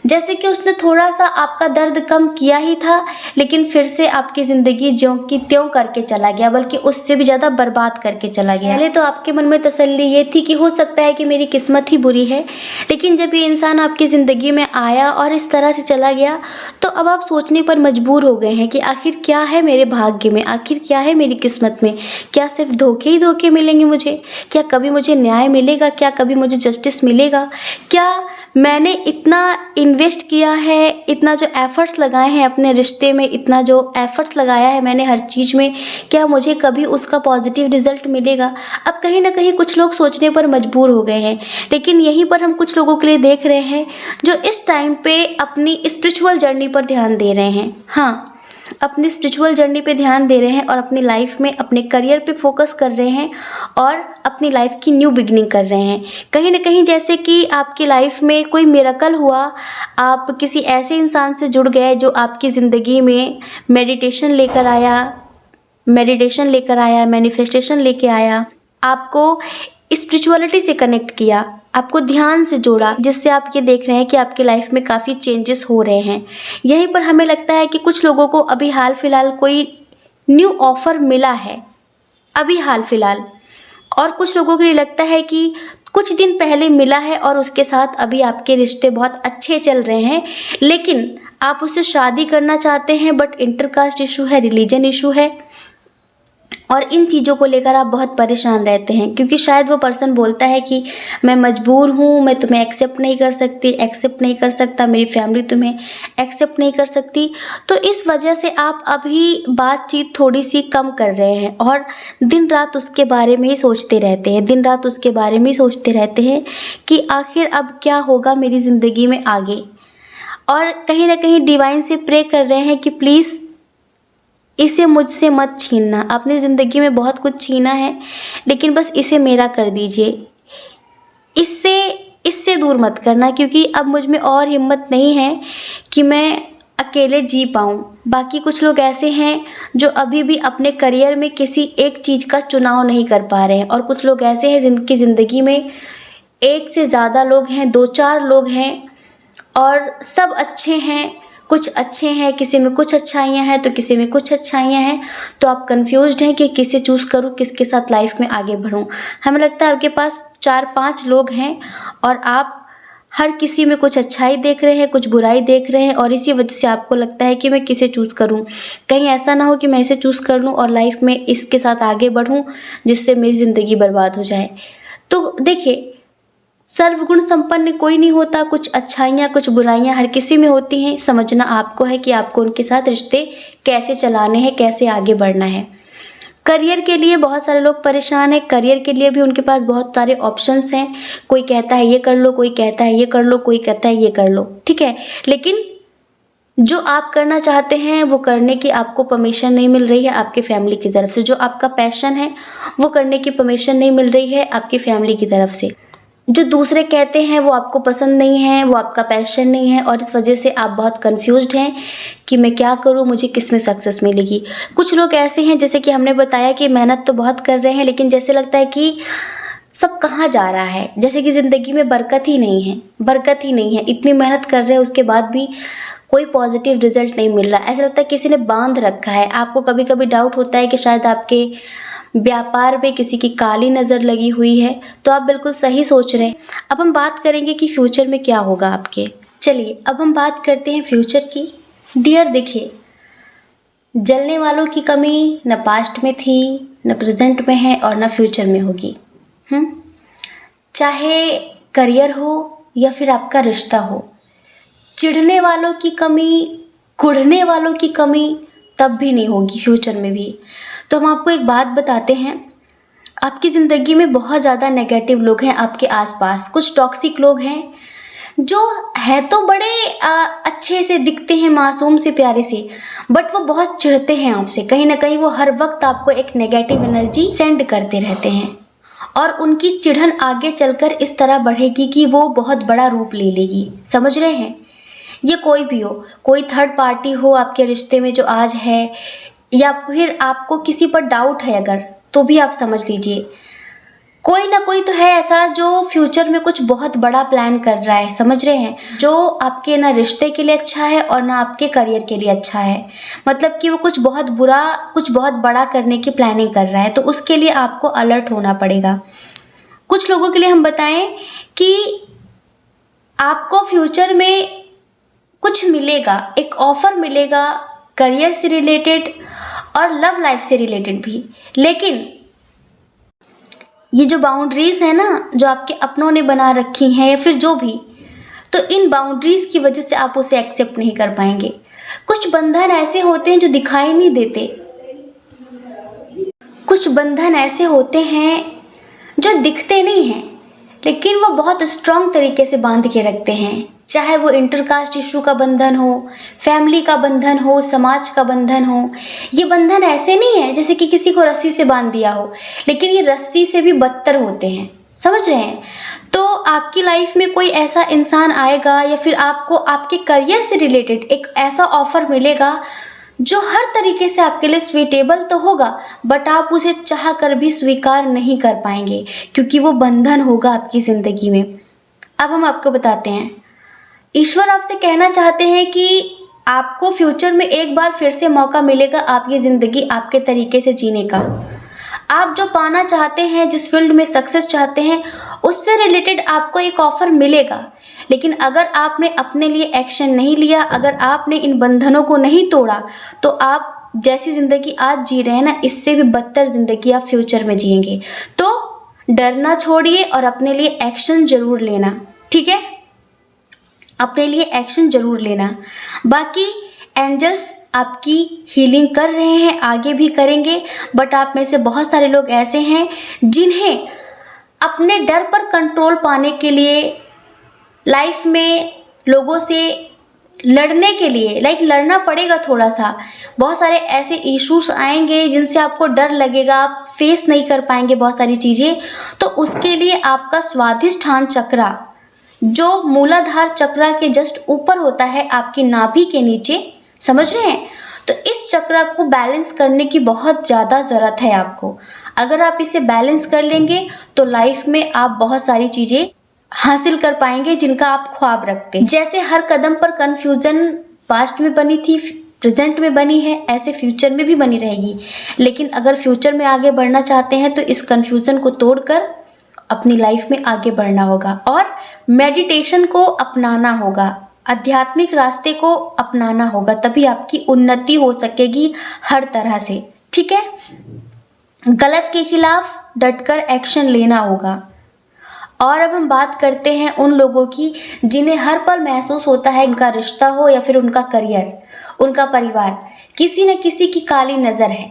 Speaker 1: जैसे कि उसने थोड़ा सा आपका दर्द कम किया ही था, लेकिन फिर से आपकी ज़िंदगी ज्यों की त्यों करके चला गया, बल्कि उससे भी ज़्यादा बर्बाद करके चला गया। पहले तो आपके मन में तसल्ली ये थी कि हो सकता है कि मेरी किस्मत ही बुरी है, लेकिन जब ये इंसान आपकी ज़िंदगी में आया और इस तरह से चला गया, तो अब आप सोचने पर मजबूर हो गए हैं कि आखिर क्या है मेरे भाग्य में, आखिर क्या है मेरी किस्मत में। क्या सिर्फ धोखे ही धोखे मिलेंगे मुझे? क्या कभी मुझे न्याय मिलेगा? क्या कभी मुझे जस्टिस मिलेगा? क्या मैंने इतना इन्वेस्ट किया है, इतना जो एफ़र्ट्स लगाए हैं अपने रिश्ते में, इतना जो एफ़र्ट्स लगाया है मैंने हर चीज़ में, क्या मुझे कभी उसका पॉजिटिव रिज़ल्ट मिलेगा? अब कहीं ना कहीं कुछ लोग सोचने पर मजबूर हो गए हैं। लेकिन यहीं पर हम कुछ लोगों के लिए देख रहे हैं जो इस टाइम पे अपनी स्पिरिचुअल जर्नी पर ध्यान दे रहे हैं। हाँ, अपनी स्पिरिचुअल जर्नी पे ध्यान दे रहे हैं और अपनी लाइफ में अपने करियर पे फोकस कर रहे हैं और अपनी लाइफ की न्यू बिगनिंग कर रहे हैं। कहीं ना कहीं जैसे कि आपकी लाइफ में कोई मिरेकल हुआ, आप किसी ऐसे इंसान से जुड़ गए जो आपकी ज़िंदगी में मेडिटेशन लेकर आया, मैनिफेस्टेशन लेके आया, आपको स्पिरिचुअलिटी से कनेक्ट किया, आपको ध्यान से जोड़ा, जिससे आप ये देख रहे हैं कि आपकी लाइफ में काफ़ी चेंजेस हो रहे हैं। यहीं पर हमें लगता है कि कुछ लोगों को अभी हाल फिलहाल कोई न्यू ऑफ़र मिला है, अभी हाल फिलहाल। और कुछ लोगों के लिए लगता है कि कुछ दिन पहले मिला है और उसके साथ अभी आपके रिश्ते बहुत अच्छे चल रहे हैं, लेकिन आप उससे शादी करना चाहते हैं, बट इंटरकास्ट इशू है, रिलीजन इशू है, और इन चीज़ों को लेकर आप बहुत परेशान रहते हैं, क्योंकि शायद वो पर्सन बोलता है कि मैं मजबूर हूँ, मैं तुम्हें एक्सेप्ट नहीं कर सकती, एक्सेप्ट नहीं कर सकता, मेरी फैमिली तुम्हें एक्सेप्ट नहीं कर सकती। तो इस वजह से आप अभी बातचीत थोड़ी सी कम कर रहे हैं और दिन रात उसके बारे में ही सोचते रहते हैं, दिन रात उसके बारे में ही सोचते रहते हैं कि आखिर अब क्या होगा मेरी ज़िंदगी में आगे। और कहीं ना कहीं डिवाइन से प्रे कर रहे हैं कि प्लीज़ इसे मुझसे मत छीनना। आपने ज़िंदगी में बहुत कुछ छीना है, लेकिन बस इसे मेरा कर दीजिए, इससे इससे दूर मत करना, क्योंकि अब मुझ में और हिम्मत नहीं है कि मैं अकेले जी पाऊँ। बाकी कुछ लोग ऐसे हैं जो अभी भी अपने करियर में किसी एक चीज़ का चुनाव नहीं कर पा रहे हैं, और कुछ लोग ऐसे हैं जिनकी ज़िंदगी में एक से ज़्यादा लोग हैं, दो चार लोग हैं और सब अच्छे हैं, कुछ अच्छे हैं, किसी में कुछ अच्छाइयाँ हैं तो किसी में कुछ अच्छाइयाँ हैं। तो आप कंफ्यूज्ड हैं कि किसे चूज़ करूँ, किसके साथ लाइफ में आगे बढ़ूँ। हमें लगता है आपके पास 4-5 लोग हैं और आप हर किसी में कुछ अच्छाई देख रहे हैं, कुछ बुराई देख रहे हैं, और इसी वजह से आपको लगता है कि मैं किसे चूज़ करूँ। कहीं ऐसा ना हो कि मैं इसे चूज़ कर लूँ और लाइफ में इसके साथ आगे बढ़ूँ जिससे मेरी ज़िंदगी बर्बाद हो जाए। तो देखिए, सर्वगुण संपन्न कोई नहीं होता, कुछ अच्छाइयाँ कुछ बुराइयाँ हर किसी में होती हैं। समझना आपको है कि आपको उनके साथ रिश्ते कैसे चलाने हैं, कैसे आगे बढ़ना है। करियर के लिए बहुत सारे लोग परेशान हैं, करियर के लिए भी उनके पास बहुत सारे ऑप्शंस हैं। कोई कहता है ये कर लो, कोई कहता है ये कर लो, कोई कहता है ये कर लो, ठीक है, लेकिन जो आप करना चाहते हैं वो करने की आपको परमिशन नहीं मिल रही है आपके फैमिली की तरफ से। जो आपका पैशन है वो करने की परमिशन नहीं मिल रही है आपकी फैमिली की तरफ से। जो दूसरे कहते हैं वो आपको पसंद नहीं है, वो आपका पैशन नहीं है, और इस वजह से आप बहुत कंफ्यूज्ड हैं कि मैं क्या करूं, मुझे किस में सक्सेस मिलेगी। कुछ लोग ऐसे हैं, जैसे कि हमने बताया, कि मेहनत तो बहुत कर रहे हैं, लेकिन जैसे लगता है कि सब कहाँ जा रहा है, जैसे कि ज़िंदगी में बरकत ही नहीं है, बरकत ही नहीं है। इतनी मेहनत कर रहे हैं उसके बाद भी कोई पॉजिटिव रिजल्ट नहीं मिल रहा। ऐसा लगता है किसी ने बांध रखा है। आपको कभी कभी डाउट होता है कि शायद आपके व्यापार में किसी की काली नज़र लगी हुई है। तो आप बिल्कुल सही सोच रहे हैं। अब हम बात करेंगे कि फ्यूचर में क्या होगा आपके। चलिए अब हम बात करते हैं फ्यूचर की। डियर, देखिए, जलने वालों की कमी न पास्ट में थी, न प्रेजेंट में है, और न फ्यूचर में होगी। चाहे करियर हो या फिर आपका रिश्ता हो, चिढ़ने वालों की कमी, कुढ़ने वालों की कमी तब भी नहीं होगी, फ्यूचर में भी। तो हम आपको एक बात बताते हैं, आपकी ज़िंदगी में बहुत ज़्यादा नेगेटिव लोग हैं आपके आसपास। कुछ टॉक्सिक लोग हैं जो है तो बड़े अच्छे से दिखते हैं, मासूम से, प्यारे से, बट वो बहुत चिढ़ते हैं आपसे। कहीं ना कहीं वो हर वक्त आपको एक नेगेटिव एनर्जी सेंड करते रहते हैं, और उनकी चिढ़न आगे चलकर इस तरह बढ़ेगी कि वो बहुत बड़ा रूप ले लेगी। समझ रहे हैं? ये कोई भी हो, कोई थर्ड पार्टी हो आपके रिश्ते में जो आज है, या फिर आपको किसी पर डाउट है अगर, तो भी आप समझ लीजिए कोई ना कोई तो है ऐसा जो फ्यूचर में कुछ बहुत बड़ा प्लान कर रहा है। समझ रहे हैं? जो आपके ना रिश्ते के लिए अच्छा है और ना आपके करियर के लिए अच्छा है। मतलब कि वो कुछ बहुत बुरा, कुछ बहुत बड़ा करने की प्लानिंग कर रहा है, तो उसके लिए आपको अलर्ट होना पड़ेगा। कुछ लोगों के लिए हम बताएं कि आपको फ्यूचर में कुछ मिलेगा, एक ऑफर मिलेगा करियर से रिलेटेड और लव लाइफ से रिलेटेड भी, लेकिन ये जो बाउंड्रीज है ना, जो आपके अपनों ने बना रखी हैं या फिर जो भी, तो इन बाउंड्रीज की वजह से आप उसे एक्सेप्ट नहीं कर पाएंगे। कुछ बंधन ऐसे होते हैं जो दिखाई नहीं देते, कुछ बंधन ऐसे होते हैं जो दिखते नहीं हैं, लेकिन वो बहुत स्ट्रांग तरीके से बांध के रखते हैं। चाहे वो इंटरकास्ट इशू का बंधन हो, फैमिली का बंधन हो, समाज का बंधन हो। ये बंधन ऐसे नहीं है जैसे कि किसी को रस्सी से बांध दिया हो, लेकिन ये रस्सी से भी बदतर होते हैं। समझ रहे हैं? तो आपकी लाइफ में कोई ऐसा इंसान आएगा या फिर आपको आपके करियर से रिलेटेड एक ऐसा ऑफर मिलेगा जो हर तरीके से आपके लिए स्वीटेबल तो होगा, बट आप उसे चाह कर भी स्वीकार नहीं कर पाएंगे, क्योंकि वो बंधन होगा आपकी ज़िंदगी में। अब हम आपको बताते हैं, ईश्वर आपसे कहना चाहते हैं कि आपको फ्यूचर में एक बार फिर से मौका मिलेगा आपकी ज़िंदगी आपके तरीके से जीने का। आप जो पाना चाहते हैं, जिस फील्ड में सक्सेस चाहते हैं, उससे रिलेटेड आपको एक ऑफर मिलेगा। लेकिन अगर आपने अपने लिए एक्शन नहीं लिया, अगर आपने इन बंधनों को नहीं तोड़ा, तो आप जैसी ज़िंदगी आज जी रहे हैं ना, इससे भी बदतर ज़िंदगी आप फ्यूचर में जिएंगे। तो डरना छोड़िए और अपने लिए एक्शन ज़रूर लेना, ठीक है? अपने लिए एक्शन ज़रूर लेना। बाकी एंजल्स आपकी हीलिंग कर रहे हैं, आगे भी करेंगे। बट आप में से बहुत सारे लोग ऐसे हैं जिन्हें अपने डर पर कंट्रोल पाने के लिए, लाइफ में लोगों से लड़ने के लिए, लड़ना पड़ेगा थोड़ा सा। बहुत सारे ऐसे इश्यूज आएंगे जिनसे आपको डर लगेगा, आप फेस नहीं कर पाएंगे बहुत सारी चीज़ें। तो उसके लिए आपका स्वाधिष्ठान चक्रा, जो मूलाधार चक्रा के जस्ट ऊपर होता है, आपकी नाभि के नीचे, समझ रहे हैं? तो इस चक्र को बैलेंस करने की बहुत ज़्यादा ज़रूरत है आपको। अगर आप इसे बैलेंस कर लेंगे तो लाइफ में आप बहुत सारी चीज़ें हासिल कर पाएंगे जिनका आप ख्वाब रखते हैं। जैसे हर कदम पर कन्फ्यूज़न पास्ट में बनी थी, प्रेजेंट में बनी है, ऐसे फ्यूचर में भी बनी रहेगी। लेकिन अगर फ्यूचर में आगे बढ़ना चाहते हैं तो इस कन्फ्यूज़न को तोड़कर अपनी लाइफ में आगे बढ़ना होगा और मेडिटेशन को अपनाना होगा, आध्यात्मिक रास्ते को अपनाना होगा, तभी आपकी उन्नति हो सकेगी हर तरह से, ठीक है? गलत के खिलाफ डटकर एक्शन लेना होगा। और अब हम बात करते हैं उन लोगों की जिन्हें हर पल महसूस होता है उनका रिश्ता हो या फिर उनका करियर, उनका परिवार, किसी न किसी की काली नज़र है।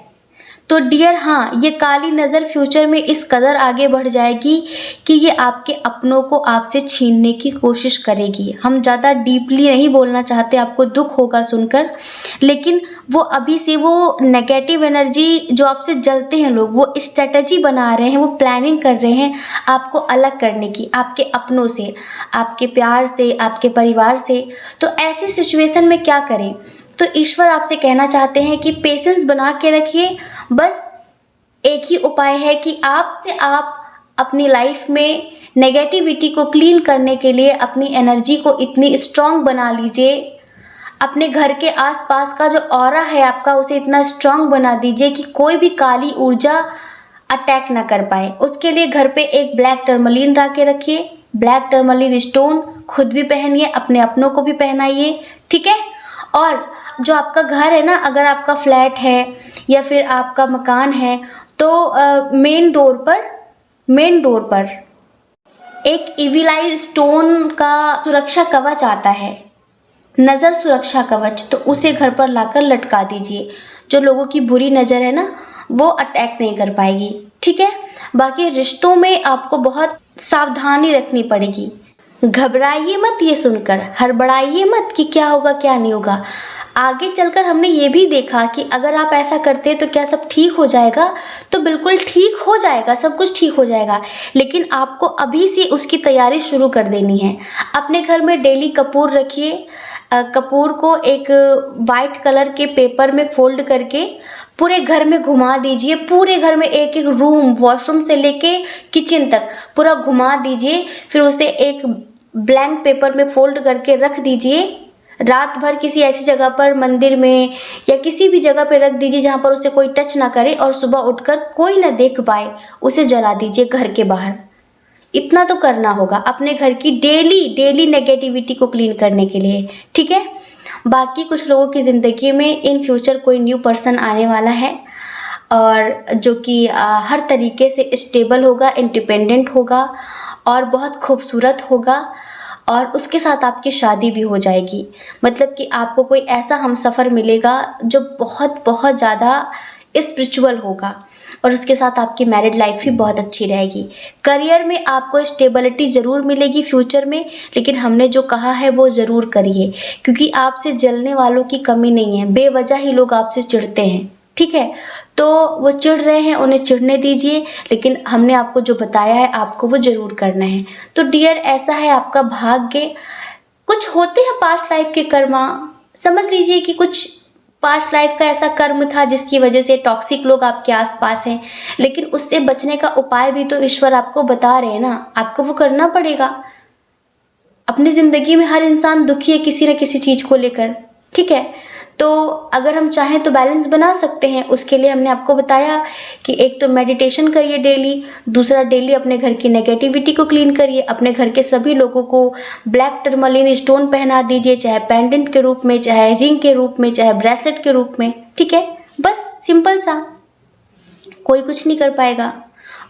Speaker 1: तो डियर, हाँ, ये काली नज़र फ्यूचर में इस कदर आगे बढ़ जाएगी कि ये आपके अपनों को आपसे छीनने की कोशिश करेगी। हम ज़्यादा डीपली नहीं बोलना चाहते, आपको दुख होगा सुनकर, लेकिन वो अभी से वो नेगेटिव एनर्जी जो आपसे जलते हैं लोग, वो स्ट्रेटजी बना रहे हैं, वो प्लानिंग कर रहे हैं आपको अलग करने की, आपके अपनों से, आपके प्यार से, आपके परिवार से। तो ऐसी सिचुएशन में क्या करें? तो ईश्वर आपसे कहना चाहते हैं कि पेशेंस बना के रखिए। बस एक ही उपाय है कि आप अपनी लाइफ में नेगेटिविटी को क्लीन करने के लिए अपनी एनर्जी को इतनी स्ट्रांग बना लीजिए, अपने घर के आसपास का जो ऑरा है आपका, उसे इतना स्ट्रांग बना दीजिए कि कोई भी काली ऊर्जा अटैक ना कर पाए। उसके लिए घर पे एक ब्लैक टर्मलिन ला के रखिए, ब्लैक टर्मलिन स्टोन खुद भी पहनिए, अपने अपनों को भी पहनाइए, ठीक है? और जो आपका घर है ना, अगर आपका फ्लैट है या फिर आपका मकान है, तो मेन डोर पर एक इविलाई स्टोन का सुरक्षा कवच आता है, नज़र सुरक्षा कवच, तो उसे घर पर लाकर लटका दीजिए। जो लोगों की बुरी नज़र है ना, वो अटैक नहीं कर पाएगी, ठीक है? बाकी रिश्तों में आपको बहुत सावधानी रखनी पड़ेगी। घबराइए मत ये सुनकर, हड़बड़ाइए मत कि क्या होगा क्या नहीं होगा। आगे चलकर हमने ये भी देखा कि अगर आप ऐसा करते तो क्या सब ठीक हो जाएगा? तो बिल्कुल ठीक हो जाएगा, सब कुछ ठीक हो जाएगा। लेकिन आपको अभी से उसकी तैयारी शुरू कर देनी है। अपने घर में डेली कपूर रखिए। कपूर को एक वाइट कलर के पेपर में फोल्ड करके पूरे घर में घुमा दीजिए। पूरे घर में एक एक रूम, वॉशरूम से लेके किचन तक पूरा घुमा दीजिए। फिर उसे एक ब्लैंक पेपर में फोल्ड करके रख दीजिए। रात भर किसी ऐसी जगह पर, मंदिर में या किसी भी जगह पर रख दीजिए जहाँ पर उसे कोई टच ना करे, और सुबह उठकर कोई ना देख पाए उसे जला दीजिए घर के बाहर। इतना तो करना होगा अपने घर की डेली नेगेटिविटी को क्लीन करने के लिए, ठीक है? बाकी कुछ लोगों की ज़िंदगी में इन फ्यूचर कोई न्यू पर्सन आने वाला है, और जो कि हर तरीके से स्टेबल होगा, इंडिपेंडेंट होगा और बहुत खूबसूरत होगा, और उसके साथ आपकी शादी भी हो जाएगी। मतलब कि आपको कोई ऐसा हमसफ़र मिलेगा जो बहुत बहुत ज़्यादा स्पिरिचुअल होगा, और उसके साथ आपकी मैरिड लाइफ भी बहुत अच्छी रहेगी। करियर में आपको स्टेबिलिटी ज़रूर मिलेगी फ्यूचर में, लेकिन हमने जो कहा है वो ज़रूर करिए, क्योंकि आपसे जलने वालों की कमी नहीं है। बेवजह ही लोग आपसे चिढ़ते हैं, ठीक है? तो वो चिढ़ रहे हैं, उन्हें चिढ़ने दीजिए, लेकिन हमने आपको जो बताया है आपको वो ज़रूर करना है। तो डियर, ऐसा है आपका भाग्य। कुछ होते हैं पास्ट लाइफ के कर्मा, समझ लीजिए कि कुछ पास्ट लाइफ का ऐसा कर्म था जिसकी वजह से टॉक्सिक लोग आपके आसपास हैं, लेकिन उससे बचने का उपाय भी तो ईश्वर आपको बता रहे हैं ना, आपको वो करना पड़ेगा। अपनी ज़िंदगी में हर इंसान दुखी है किसी न किसी चीज़ को लेकर, ठीक है? तो अगर हम चाहें तो बैलेंस बना सकते हैं। उसके लिए हमने आपको बताया कि एक तो मेडिटेशन करिए डेली, दूसरा डेली अपने घर की नेगेटिविटी को क्लीन करिए, अपने घर के सभी लोगों को ब्लैक टर्मलिन स्टोन पहना दीजिए, चाहे पेंडेंट के रूप में, चाहे रिंग के रूप में, चाहे ब्रेसलेट के रूप में, ठीक है। बस सिंपल सा, कोई कुछ नहीं कर पाएगा।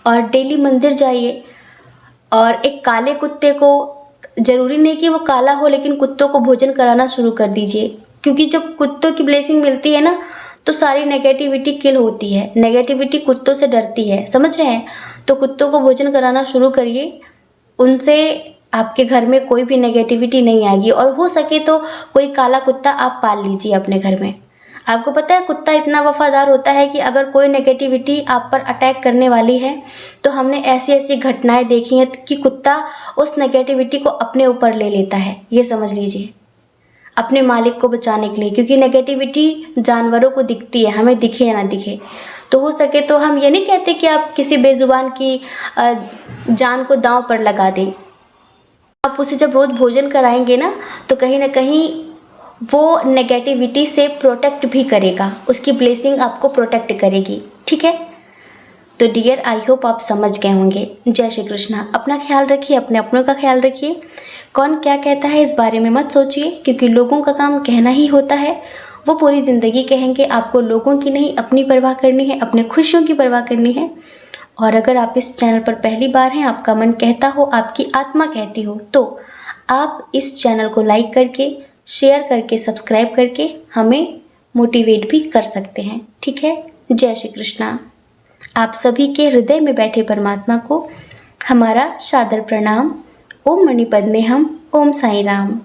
Speaker 1: और डेली मंदिर जाइए और एक काले कुत्ते को, ज़रूरी नहीं कि वो काला हो, लेकिन कुत्तों को भोजन कराना शुरू कर दीजिए, क्योंकि जब कुत्तों की ब्लेसिंग मिलती है ना तो सारी नेगेटिविटी किल होती है। नेगेटिविटी कुत्तों से डरती है, समझ रहे हैं। तो कुत्तों को भोजन कराना शुरू करिए, उनसे आपके घर में कोई भी नेगेटिविटी नहीं आएगी। और हो सके तो कोई काला कुत्ता आप पाल लीजिए अपने घर में। आपको पता है कुत्ता इतना वफादार होता है कि अगर कोई नेगेटिविटी आप पर अटैक करने वाली है तो हमने ऐसी ऐसी घटनाएं देखी हैं कि कुत्ता उस नेगेटिविटी को अपने ऊपर ले लेता है, ये समझ लीजिए, अपने मालिक को बचाने के लिए। क्योंकि नेगेटिविटी जानवरों को दिखती है, हमें दिखे या ना दिखे। तो हो सके तो हम ये नहीं कहते कि आप किसी बेजुबान की जान को दांव पर लगा दें। आप उसे जब रोज़ भोजन कराएंगे ना तो कहीं ना कहीं वो नेगेटिविटी से प्रोटेक्ट भी करेगा, उसकी ब्लेसिंग आपको प्रोटेक्ट करेगी, ठीक है। तो डियर, आई होप आप समझ गए होंगे। जय श्री कृष्णा। अपना ख्याल रखिए, अपने अपनों का ख्याल रखिए। कौन क्या कहता है इस बारे में मत सोचिए, क्योंकि लोगों का काम कहना ही होता है, वो पूरी ज़िंदगी कहेंगे। आपको लोगों की नहीं, अपनी परवाह करनी है, अपने खुशियों की परवाह करनी है। और अगर आप इस चैनल पर पहली बार हैं, आपका मन कहता हो, आपकी आत्मा कहती हो, तो आप इस चैनल को लाइक करके, शेयर करके, सब्सक्राइब करके हमें मोटिवेट भी कर सकते हैं, ठीक है। जय श्री कृष्णा। आप सभी के हृदय में बैठे परमात्मा को हमारा सादर प्रणाम। ओम मणि पद्मे हम, ओम साईं राम।